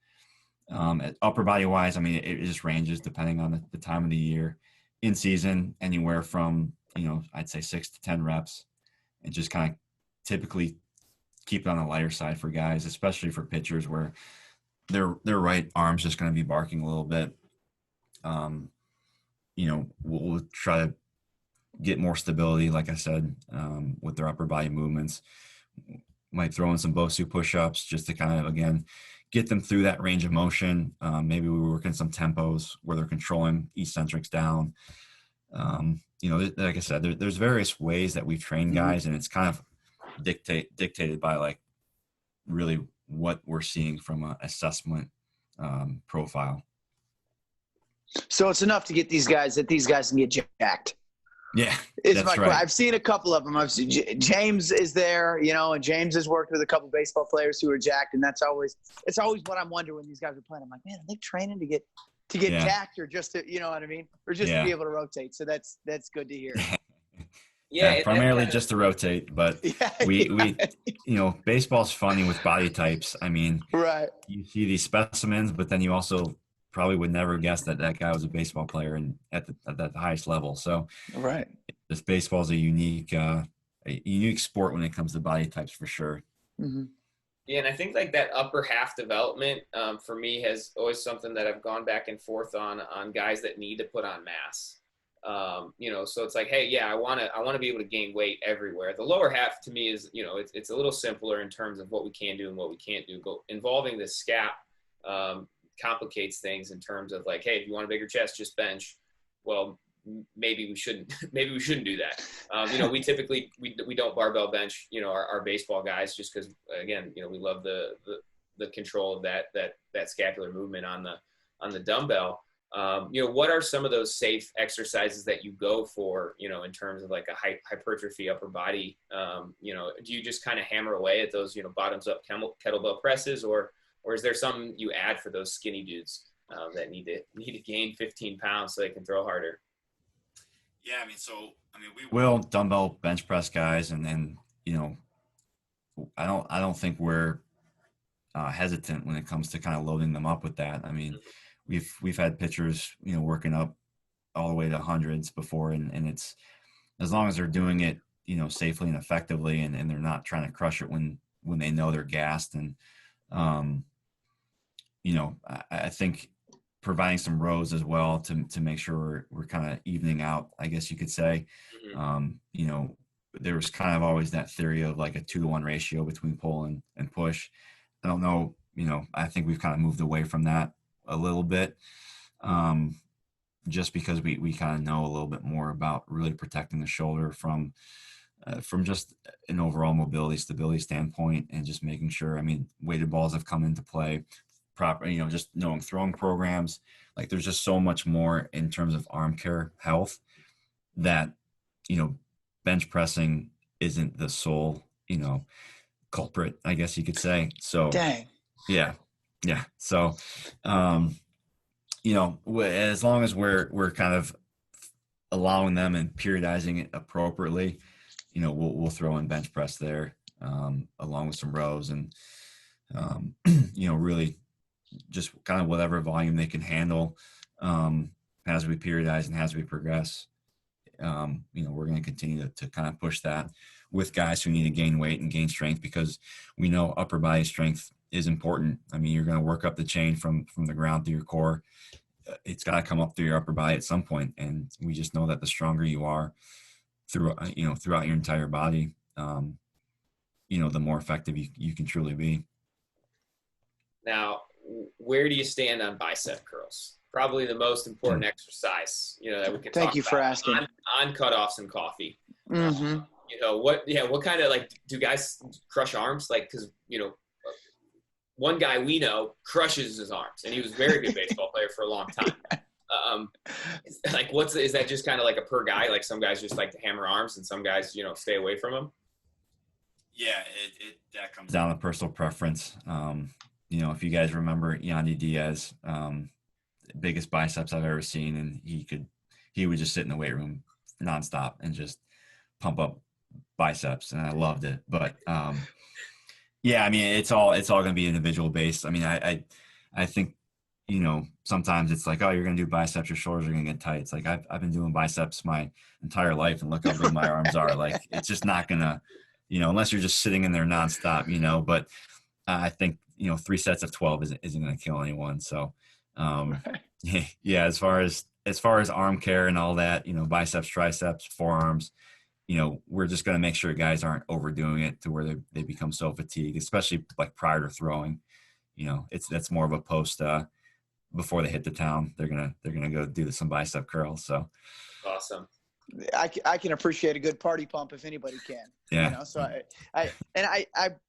Upper body wise, it just ranges depending on the time of the year. In season, anywhere from, I'd say 6 to 10 reps, and just kind of typically keep it on the lighter side for guys, especially for pitchers where their right arm's just going to be barking a little bit. We'll try to get more stability, like I said, with their upper body movements. Might throw in some Bosu push-ups just to kind of, again, get them through that range of motion. Maybe we work in some tempos where they're controlling eccentrics down. Like I said, there's various ways that we've trained guys, and it's kind of dictated by like really what we're seeing from an assessment profile. So it's enough to get these guys can get jacked. Yeah, Is that's my right. I've seen a couple of them. I've seen James is there, you know, and James has worked with a couple baseball players who are jacked, and it's always what I'm wondering when these guys are playing. I'm like, man, are they training to get Yeah. jacked, or just to, you know what I mean, or just to Yeah. be able to rotate? So that's good to hear. Yeah, and primarily just to rotate, but Yeah, we you know, baseball's funny with body types. I mean, right. you see these specimens, but then you also probably would never guess that that guy was a baseball player and at the highest level. So Right. this baseball is a unique sport when it comes to body types for sure. Mm-hmm. Yeah, and I think like that upper half development for me has always something that I've gone back and forth on guys that need to put on mass. You know, so it's like, hey, yeah, I want to be able to gain weight everywhere. The lower half to me is, you know, it's a little simpler in terms of what we can do and what we can't do. Involving the scap complicates things in terms of like, hey, if you want a bigger chest, just bench. Well, maybe we shouldn't do that. You know, we typically we don't barbell bench, you know, our baseball guys, just because, again, you know, we love the control of that scapular movement on the dumbbell. You know, what are some of those safe exercises that you go for, you know, in terms of like a hypertrophy upper body? You know, do you just kind of hammer away at those, you know, bottoms up kettlebell presses, or is there something you add for those skinny dudes that need to gain 15 pounds so they can throw harder? Yeah, I mean, we will dumbbell bench press guys, and then, you know, I don't think we're hesitant when it comes to kind of loading them up with that. I mean, we've had pitchers, you know, working up all the way to hundreds before, and it's, as long as they're doing it, you know, safely and effectively, and they're not trying to crush it when they know they're gassed. And you know, I think providing some rows as well to make sure we're kind of evening out, I guess you could say. You know, there was kind of always that theory of like a 2-to-1 ratio between pull and push. I don't know, you know, I think we've kind of moved away from that a little bit, just because we kind of know a little bit more about really protecting the shoulder from just an overall mobility, stability standpoint, and just making sure, I mean, weighted balls have come into play, proper, you know, just knowing throwing programs. Like, there's just so much more in terms of arm care health that, you know, bench pressing isn't the sole, you know, culprit, I guess you could say. So, Dang. yeah. So, you know, as long as we're kind of allowing them and periodizing it appropriately, you know, we'll throw in bench press there, along with some rows, and you know, really just kind of whatever volume they can handle, as we periodize and as we progress. You know, we're going to continue to kind of push that with guys who need to gain weight and gain strength, because we know upper body strength is important. I mean, you're going to work up the chain from the ground through your core. It's got to come up through your upper body at some point, and we just know that the stronger you are throughout your entire body, you know, the more effective you can truly be. Now, where do you stand on bicep curls? Probably the most important exercise, you know, that we can Thank talk you for about asking. on cutoffs and coffee. Mm-hmm. You know, what kind of, like, do guys crush arms? Like, because, you know, one guy we know crushes his arms, and he was a very good baseball player for a long time. Like, is that just kind of like a per guy? Like, some guys just like to hammer arms, and some guys, you know, stay away from them. Yeah, that comes down to personal preference. You know, if you guys remember Yandy Diaz, biggest biceps I've ever seen, and he would just sit in the weight room nonstop and just pump up biceps, and I loved it. But yeah, I mean, it's all going to be individual based. I mean, I think, you know, sometimes it's like, oh, you're going to do biceps, your shoulders are going to get tight. It's like, I've been doing biceps my entire life, and look how big my arms are. Like, it's just not gonna, you know, unless you're just sitting in there nonstop, you know. But I think, you know, 3 sets of 12 isn't going to kill anyone. So, yeah, as far as arm care and all that, you know, biceps, triceps, forearms, you know, we're just going to make sure guys aren't overdoing it to where they become so fatigued, especially like prior to throwing. You know, that's more of a post, before they hit the town, they're gonna go do some bicep curls. So Awesome. I can appreciate a good party pump if anybody can. Yeah. You know, so I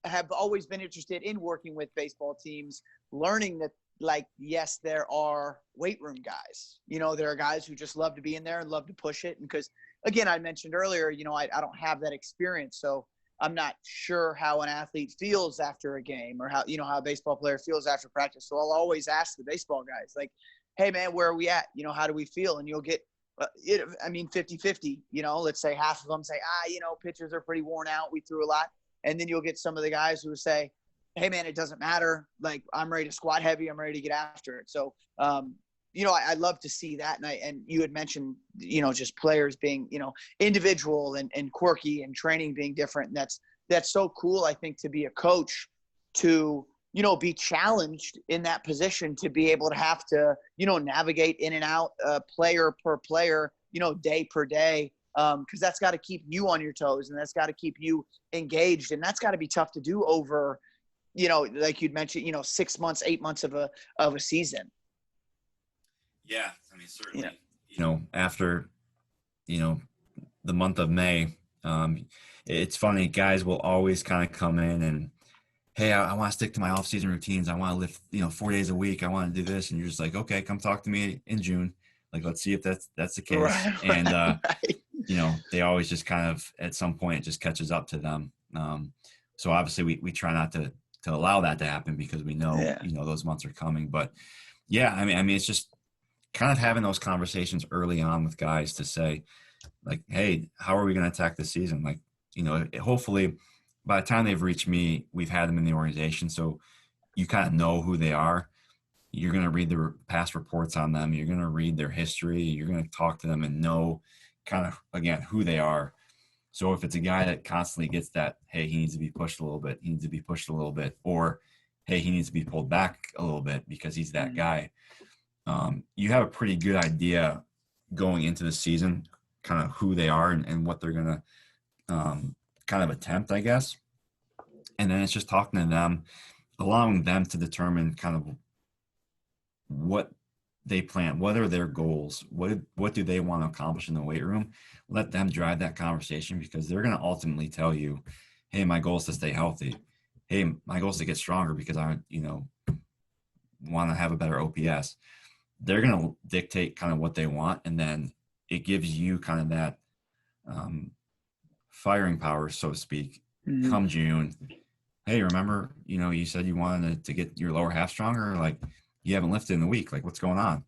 have always been interested in working with baseball teams, learning that, like, yes, there are weight room guys. You know, there are guys who just love to be in there and love to push it, and because again, I mentioned earlier, I don't have that experience. So I'm not sure how an athlete feels after a game or how a baseball player feels after practice. So I'll always ask the baseball guys, like, hey, man, where are we at? How do we feel? And you'll get, 50-50, let's say half of them say, pitchers are pretty worn out. We threw a lot. And then you'll get some of the guys who say, hey, man, it doesn't matter. Like, I'm ready to squat heavy. I'm ready to get after it. So, I love to see that. And you had mentioned, just players being, individual and quirky and training being different. And that's so cool, I think, to be a coach, to, be challenged in that position, to be able to have to, navigate in and out player per player, day per day. Because that's got to keep you on your toes, and that's got to keep you engaged. And that's got to be tough to do over, like you'd mentioned, 6 months, 8 months of a season. Yeah, I mean, certainly, after, the month of May, it's funny, guys will always kind of come in and, hey, I want to stick to my off-season routines. I want to lift, 4 days a week. I want to do this. And you're just like, okay, come talk to me in June. Like, let's see if that's the case. Right, and, right. They always just kind of, at some point, it just catches up to them. So obviously we try not to allow that to happen, because we know, Yeah. Those months are coming. But yeah, I mean, it's just kind of having those conversations early on with guys to say, like, hey, how are we going to attack this season? Like, hopefully by the time they've reached me, we've had them in the organization. So you kind of know who they are. You're going to read the past reports on them. You're going to read their history. You're going to talk to them and know kind of, again, who they are. So if it's a guy that constantly gets that, hey, he needs to be pushed a little bit, he needs to be pushed a little bit, or, hey, he needs to be pulled back a little bit because he's that guy. You have a pretty good idea going into the season, kind of who they are and what they're going to kind of attempt, I guess. And then it's just talking to them, allowing them to determine kind of what they plan, what are their goals, what do they want to accomplish in the weight room. Let them drive that conversation, because they're going to ultimately tell you, hey, my goal is to stay healthy. Hey, my goal is to get stronger because I want to have a better OPS. They're going to dictate kind of what they want, and then it gives you kind of that firing power, so to speak. Come June, hey, remember, you said you wanted to get your lower half stronger, like, you haven't lifted in a week, like, what's going on?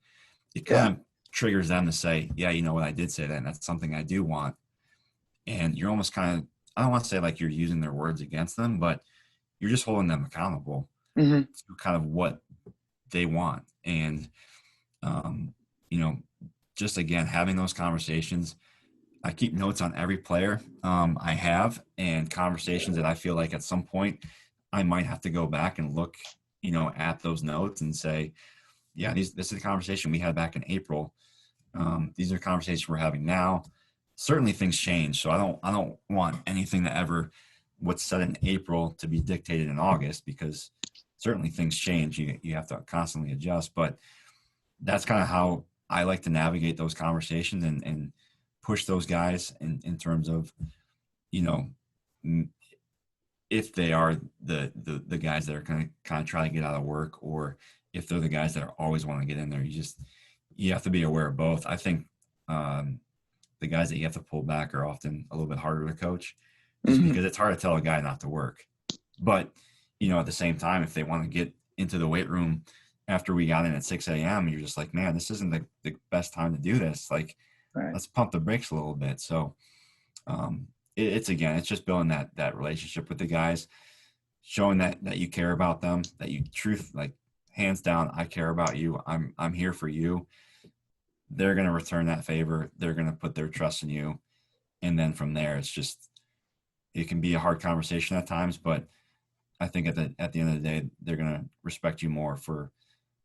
It kind of triggers them to say, yeah, you know what, I did say that, and that's something I do want. And you're almost kind of, I don't want to say like you're using their words against them, but you're just holding them accountable to kind of what they want. And just, again, having those conversations. I keep notes on every player I have, and conversations that I feel like at some point I might have to go back and look, at those notes and say, yeah, this is the conversation we had back in April. These are conversations we're having now. Certainly things change. So I don't want anything that ever what's said in April to be dictated in August, because certainly things change. You have to constantly adjust, but that's kind of how I like to navigate those conversations and push those guys in terms of, if they are the guys that are going to kind of try to get out of work, or if they're the guys that always want to get in there. You have to be aware of both. I think the guys that you have to pull back are often a little bit harder to coach, just because it's hard to tell a guy not to work. But, at the same time, if they want to get into the weight room after we got in at 6 a.m., you're just like, man, this isn't the best time to do this. Like, Right. Let's pump the brakes a little bit. So it's just building that relationship with the guys, showing that you care about them, that you like, hands down, I care about you. I'm here for you. They're going to return that favor. They're going to put their trust in you. And then from there, it can be a hard conversation at times, but I think at the end of the day, they're going to respect you more for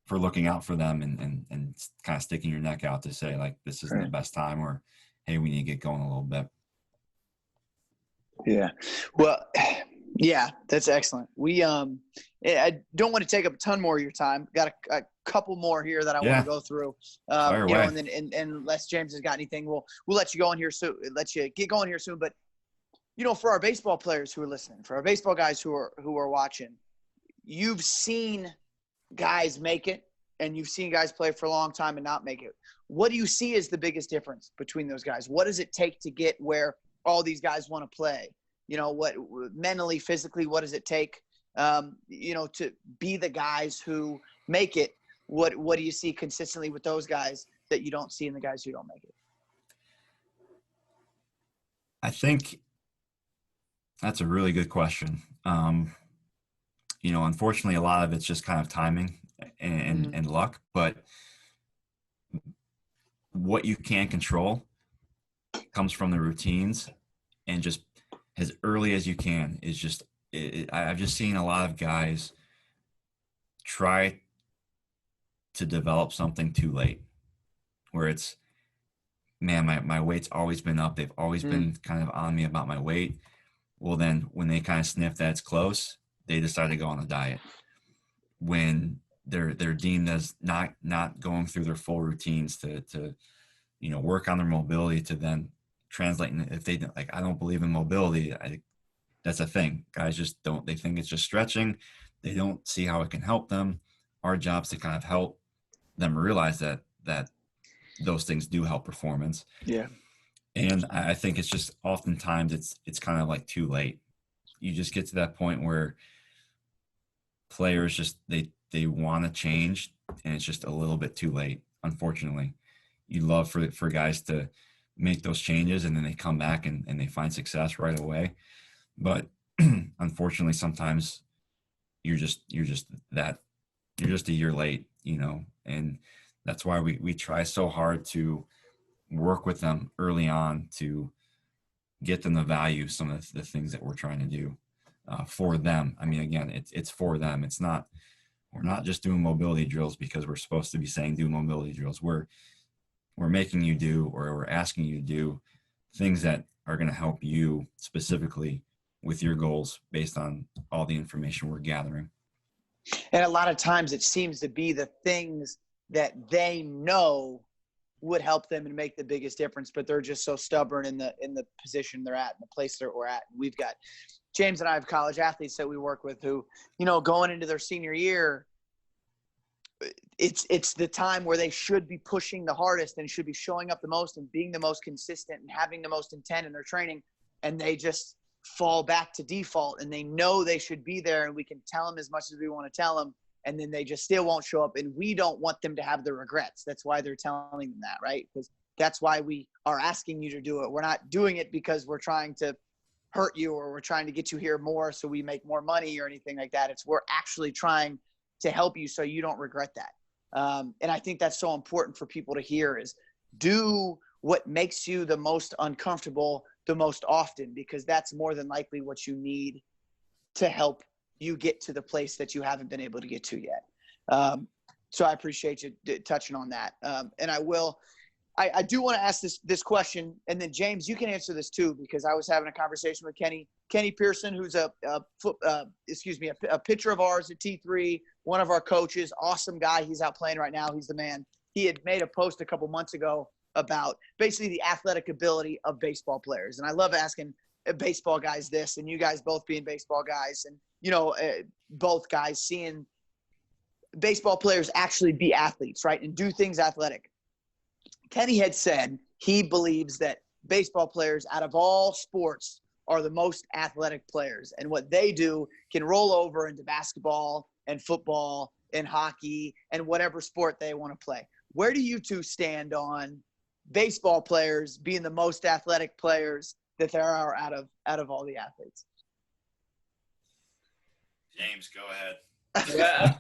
looking out for them and kind of sticking your neck out to say, like, this isn't the best time, or, hey, we need to get going a little bit. Yeah. Well, yeah, that's excellent. I don't want to take up a ton more of your time. Got a couple more here that I want to go through. Fire away. And then unless James has got anything, we'll let you go in here soon. Let you get going here soon. But for our baseball players who are listening, for our baseball guys who are watching, you've seen guys make it and you've seen guys play for a long time and not make it. What do you see as the biggest difference between those guys? What does it take to get where all these guys want to play? You know, what mentally, physically, what does it take, you know, to be the guys who make it? What do you see consistently with those guys that you don't see in the guys who don't make it? I think that's a really good question. You know, unfortunately, a lot of it's just kind of timing and luck, but what you can control comes from the routines, and just as early as you can is just, I've just seen a lot of guys try to develop something too late, where it's, man, my weight's always been up. They've always been kind of on me about my weight. Well, then when they kind of sniff that it's close, they decide to go on a diet. When they're deemed as not going through their full routines to you know, work on their mobility, to then translate. And if they, like, I don't believe in mobility, that's a thing. Guys just don't, they think it's just stretching. They don't see how it can help them. Our job's to kind of help them realize that those things do help performance. Yeah. And I think it's just oftentimes it's kind of like too late. You just get to that point where players just, they want to change, and it's just a little bit too late. Unfortunately, you love for guys to make those changes, and then they come back and they find success right away. But unfortunately, sometimes you're just a year late, you know, and that's why we try so hard to work with them early on to get them to value some of the things that we're trying to do for them. I mean, again, it's for them. It's not, we're not just doing mobility drills because we're supposed to be saying do mobility drills. We're making you do, or we're asking you to do things that are going to help you specifically with your goals based on all the information we're gathering. And a lot of times it seems to be the things that they know would help them and make the biggest difference, but they're just so stubborn in the position they're at, in the place that we're at. We've got James and I have college athletes that we work with who, you know, going into their senior year, it's the time where they should be pushing the hardest and should be showing up the most and being the most consistent and having the most intent in their training. And they just fall back to default, and they know they should be there, and we can tell them as much as we want to tell them, and then they just still won't show up. And we don't want them to have the regrets. That's why they're telling them that, right? Because that's why we are asking you to do it. We're not doing it because we're trying to hurt you or we're trying to get you here more so we make more money or anything like that. It's, we're actually trying to help you so you don't regret that. And I think that's so important for people to hear, is do what makes you the most uncomfortable the most often, because that's more than likely what you need to help you get to the place that you haven't been able to get to yet. So I appreciate you touching on that. And I do want to ask this question, and then James, you can answer this too, because I was having a conversation with Kenny Pearson, who's a pitcher of ours at T3, one of our coaches, awesome guy. He's out playing right now. He's the man. He had made a post a couple months ago about basically the athletic ability of baseball players. And I love asking baseball guys this, and you guys both being baseball guys, and, you know, both guys seeing baseball players actually be athletes, right, and do things athletic. Kenny had said he believes that baseball players out of all sports are the most athletic players, and what they do can roll over into basketball and football and hockey and whatever sport they want to play. Where do you two stand on baseball players being the most athletic players that there are out of all the athletes? James, go ahead. Yeah.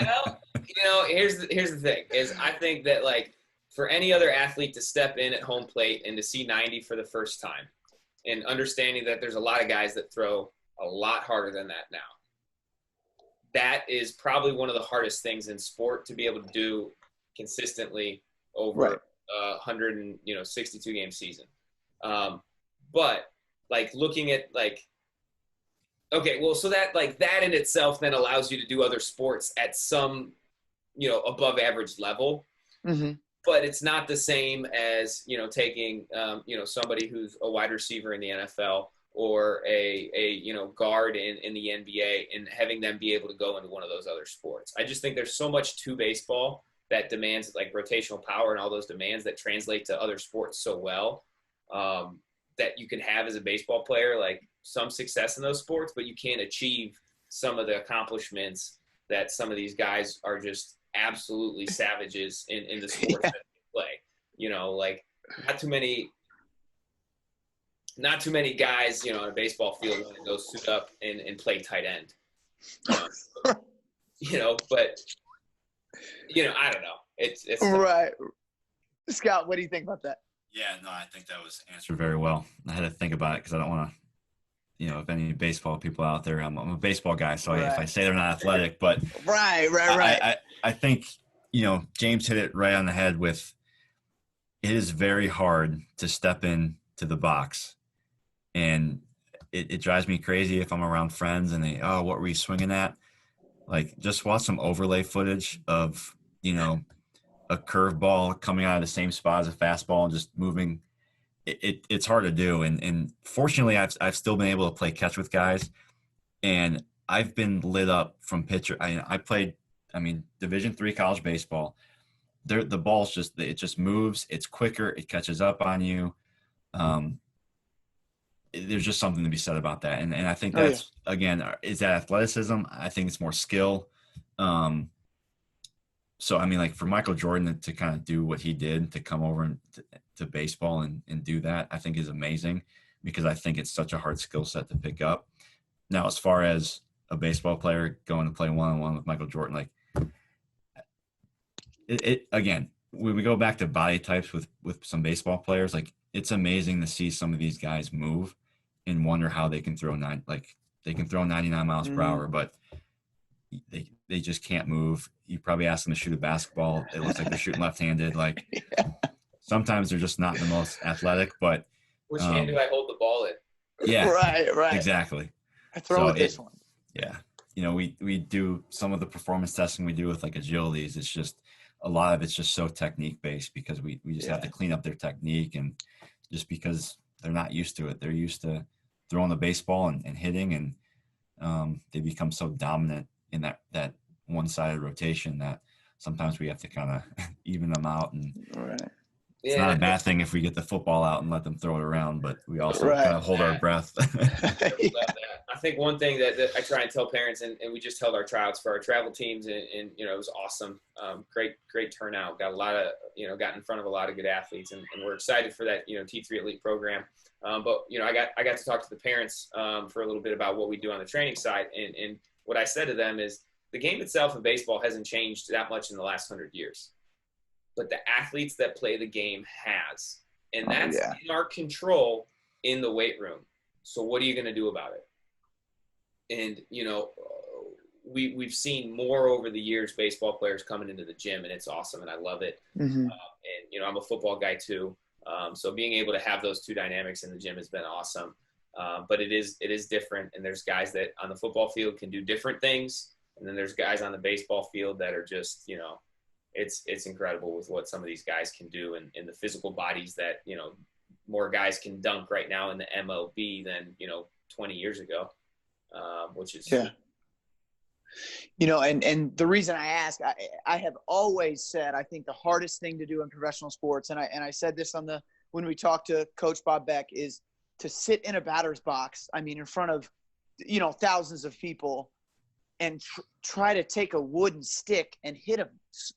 Well, you know, here's the thing is, I think that, like, for any other athlete to step in at home plate and to see 90 for the first time, and understanding that there's a lot of guys that throw a lot harder than that now, that is probably one of the hardest things in sport to be able to do consistently over 162 game season. But like looking at like, okay, well, so that like that in itself then allows you to do other sports at some, you know, above average level. Mm-hmm. But it's not the same as, you know, taking, you know, somebody who's a wide receiver in the NFL or a guard in the NBA, and having them be able to go into one of those other sports. I just think there's so much to baseball that demands like rotational power and all those demands that translate to other sports so well, that you can have as a baseball player, like some success in those sports, but you can't achieve some of the accomplishments that some of these guys are just absolutely savages in the sports that they play. Like not too many guys, on a baseball field want to go suit up and play tight end. But I don't know. It's right. Scott, what do you think about that? Yeah, no, I think that was answered very well. I had to think about it because I don't want to, if any baseball people out there, I'm a baseball guy, so if I say they're not athletic, but right. I think, James hit it right on the head with, it is very hard to step in to the box, and it drives me crazy if I'm around friends and they, oh, what were you swinging at? Like, just watch some overlay footage of, a curveball coming out of the same spot as a fastball and just moving. It's hard to do. And fortunately, I've still been able to play catch with guys, and I've been lit up from pitcher. I played, Division III college baseball. The ball's it just moves. It's quicker. It catches up on you. There's just something to be said about that. And I think that's, again, is that athleticism? I think it's more skill. So, like for Michael Jordan to kind of do what he did, to come over to baseball and do that, I think is amazing, because I think it's such a hard skill set to pick up. Now, as far as a baseball player going to play one-on-one with Michael Jordan, like again, when we go back to body types with some baseball players, like it's amazing to see some of these guys move and wonder how they can throw 99 miles per hour, but they just can't move. You probably ask them to shoot a basketball, it looks like they're shooting left-handed. Like sometimes they're just not the most athletic, but which hand do I hold the ball in? Yeah, right, exactly. I throw this one. Yeah, we do some of the performance testing we do with like agilities. It's just a lot of it's just so technique based, because we just have to clean up their technique, and just because they're not used to it, they're used to throwing the baseball and hitting, and they become so dominant in that one-sided rotation that sometimes we have to kind of even them out. And it's not a bad thing if we get the football out and let them throw it around, but we also kind of hold our breath. I think one thing that I try and tell parents, and we just held our tryouts for our travel teams, and it was awesome. Great turnout. Got a lot of, got in front of a lot of good athletes, and we're excited for that, T3 Elite program. But I got to talk to the parents for a little bit about what we do on the training side, and what I said to them is the game itself in baseball hasn't changed that much in the last 100 years, but the athletes that play the game has, and that's in our control in the weight room. So what are you going to do about it? And, we've seen more over the years, baseball players coming into the gym, and it's awesome, and I love it. Mm-hmm. And, I'm a football guy too. So being able to have those two dynamics in the gym has been awesome. But it is different, and there's guys that on the football field can do different things, and then there's guys on the baseball field that are just, it's incredible with what some of these guys can do, and the physical bodies that, more guys can dunk right now in the MLB than 20 years ago, which is and the reason I ask, I have always said I think the hardest thing to do in professional sports, and I said this when we talked to Coach Bob Beck, is to sit in a batter's box, in front of thousands of people, and try to take a wooden stick and hit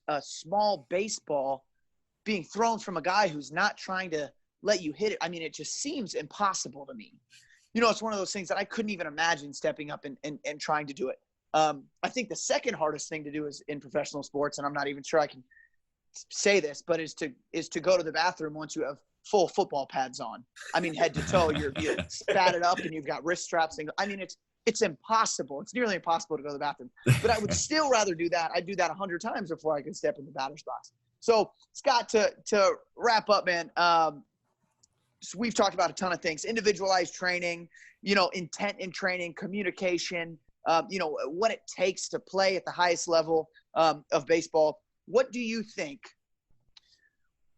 a small baseball being thrown from a guy who's not trying to let you hit it. It just seems impossible to me. It's one of those things that I couldn't even imagine stepping up and trying to do it. I think the second hardest thing to do is in professional sports, and I'm not even sure I can say this, but is to go to the bathroom once you have full football pads on. Head to toe, you're spatted up and you've got wrist straps. And it's impossible. It's nearly impossible to go to the bathroom. But I would still rather do that. I'd do that 100 times before I could step in the batter's box. So, Scott, to wrap up, man, so we've talked about a ton of things: individualized training, intent in training, communication, what it takes to play at the highest level of baseball. What do you think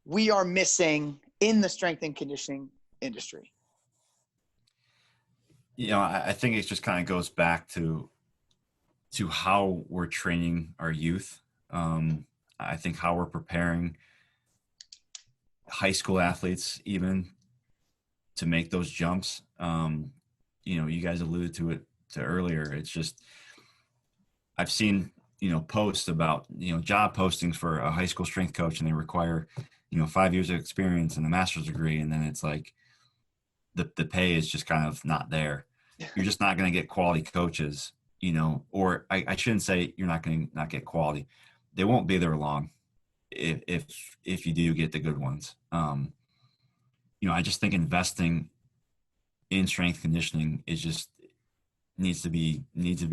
we are missing in the strength and conditioning industry? I think it just kind of goes back to how we're training our youth. I think how we're preparing high school athletes even to make those jumps. You guys alluded to it earlier. It's just, I've seen, posts about, job postings for a high school strength coach, and they require, 5 years of experience and a master's degree. And then it's like the pay is just kind of not there. You're just not going to get quality coaches, or I shouldn't say you're not going to not get quality. They won't be there long if you do get the good ones. I just think investing in strength conditioning is just needs to be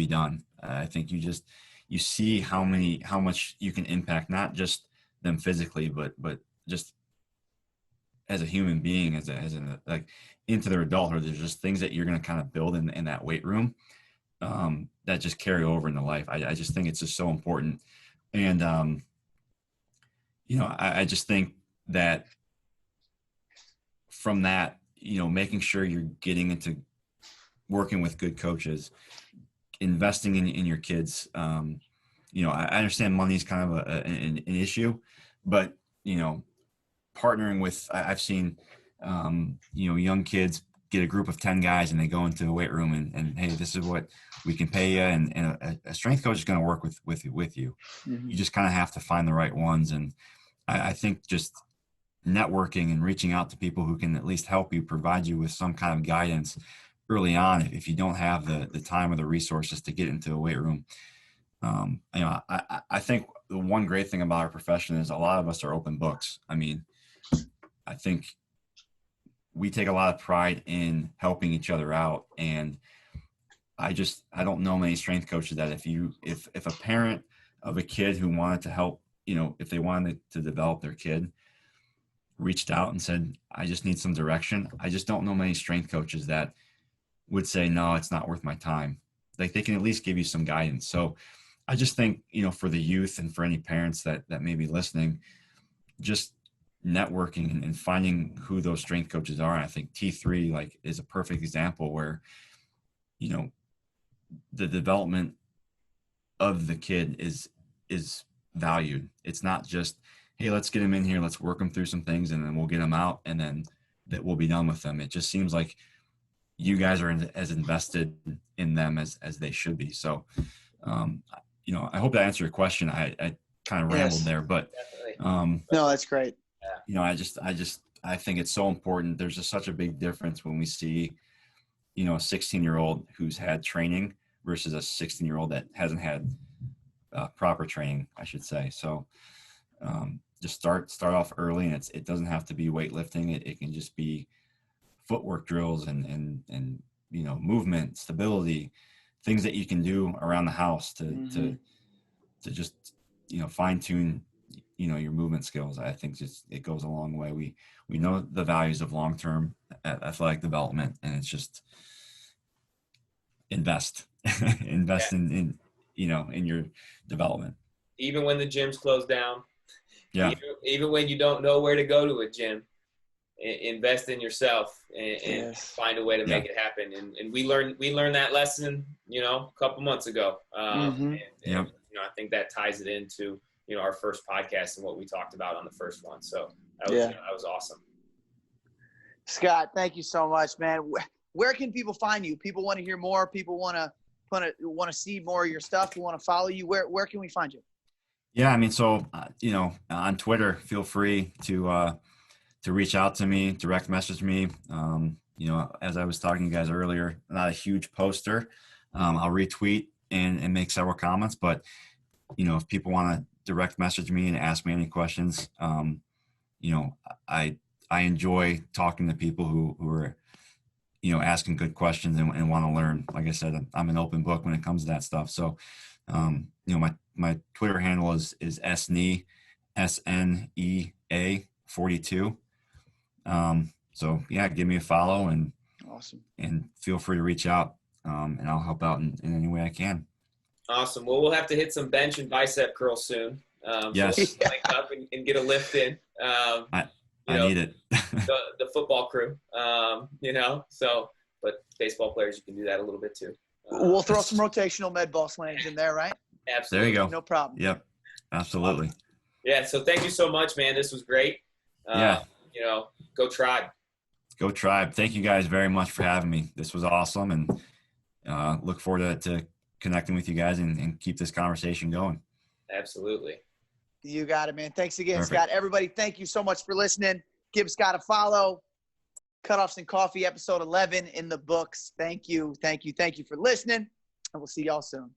done. I think you see how much you can impact, not just them physically, but just as a human being, as like into their adulthood. There's just things that you're going to kind of build in that weight room that just carry over into life. I just think it's just so important. And, I just think that from that, making sure you're getting into working with good coaches, investing in your kids. I understand money is kind of an issue, but, partnering with, I've seen, young kids get a group of 10 guys and they go into a weight room and hey, this is what we can pay you. And a strength coach is going to work with you. Mm-hmm. You just kind of have to find the right ones. And I think just networking and reaching out to people who can at least help you, provide you with some kind of guidance early on, if you don't have the time or the resources to get into a weight room. I think the one great thing about our profession is a lot of us are open books. I mean, I think we take a lot of pride in helping each other out. And I don't know many strength coaches that if a parent of a kid who wanted to help, if they wanted to develop their kid, reached out and said, I just need some direction. I just don't know many strength coaches that would say, no, it's not worth my time. Like, they can at least give you some guidance. So I just think, for the youth and for any parents that may be listening, just networking and finding who those strength coaches are. And I think T3 is a perfect example where, the development of the kid is valued. It's not just, hey, let's get them in here, let's work them through some things, and then we'll get them out, and then that we'll be done with them. It just seems like you guys are as invested in them as they should be. So, I hope that answered your question. I kind of rambled there, but no, that's great. I think it's so important. There's just such a big difference when we see, a 16-year-old who's had training versus a 16-year-old that hasn't had proper training, I should say. So, just start off early, and it doesn't have to be weightlifting. It can just be footwork drills and movement, stability, things that you can do around the house to just fine tune your movement skills. I think it goes a long way. We know the values of long-term athletic development, and it's just invest in your development. Even when the gyms close down. Yeah. Even when you don't know where to go to a gym, invest in yourself and find a way to make it happen. And we learned that lesson, a couple months ago. And I think that ties it into, our first podcast and what we talked about on the first one. So that was awesome. Scott, thank you so much, man. Where can people find you? People want to hear more. People want to see more of your stuff. Who want to follow you. Where can we find you? Yeah, I mean, so on Twitter, feel free to reach out to me, direct message me. As I was talking to you guys earlier, I'm not a huge poster. I'll retweet and make several comments, but if people want to direct message me and ask me any questions, I enjoy talking to people who are asking good questions and want to learn. Like I said, I'm an open book when it comes to that stuff. So my Twitter handle is SNEA, SNEA 42. So yeah, give me a follow and awesome. And feel free to reach out. And I'll help out in any way I can. Awesome. Well, we'll have to hit some bench and bicep curls soon. Yes. So we'll link up and get a lift in. I need it. the football crew, so but baseball players, you can do that a little bit too. We'll throw some rotational med ball slams in there, right? Absolutely. There you go. No problem. Yep. Absolutely. Yeah. So thank you so much, man. This was great. Yeah. You know, go Tribe. Go Tribe. Thank you guys very much for having me. This was awesome, and look forward to connecting with you guys and keep this conversation going. Absolutely. You got it, man. Thanks again, Perfect. Scott. Everybody, thank you so much for listening. Give Scott a follow. Cutoffs and Coffee, episode 11 in the books. Thank you. Thank you. Thank you for listening, and we'll see y'all soon.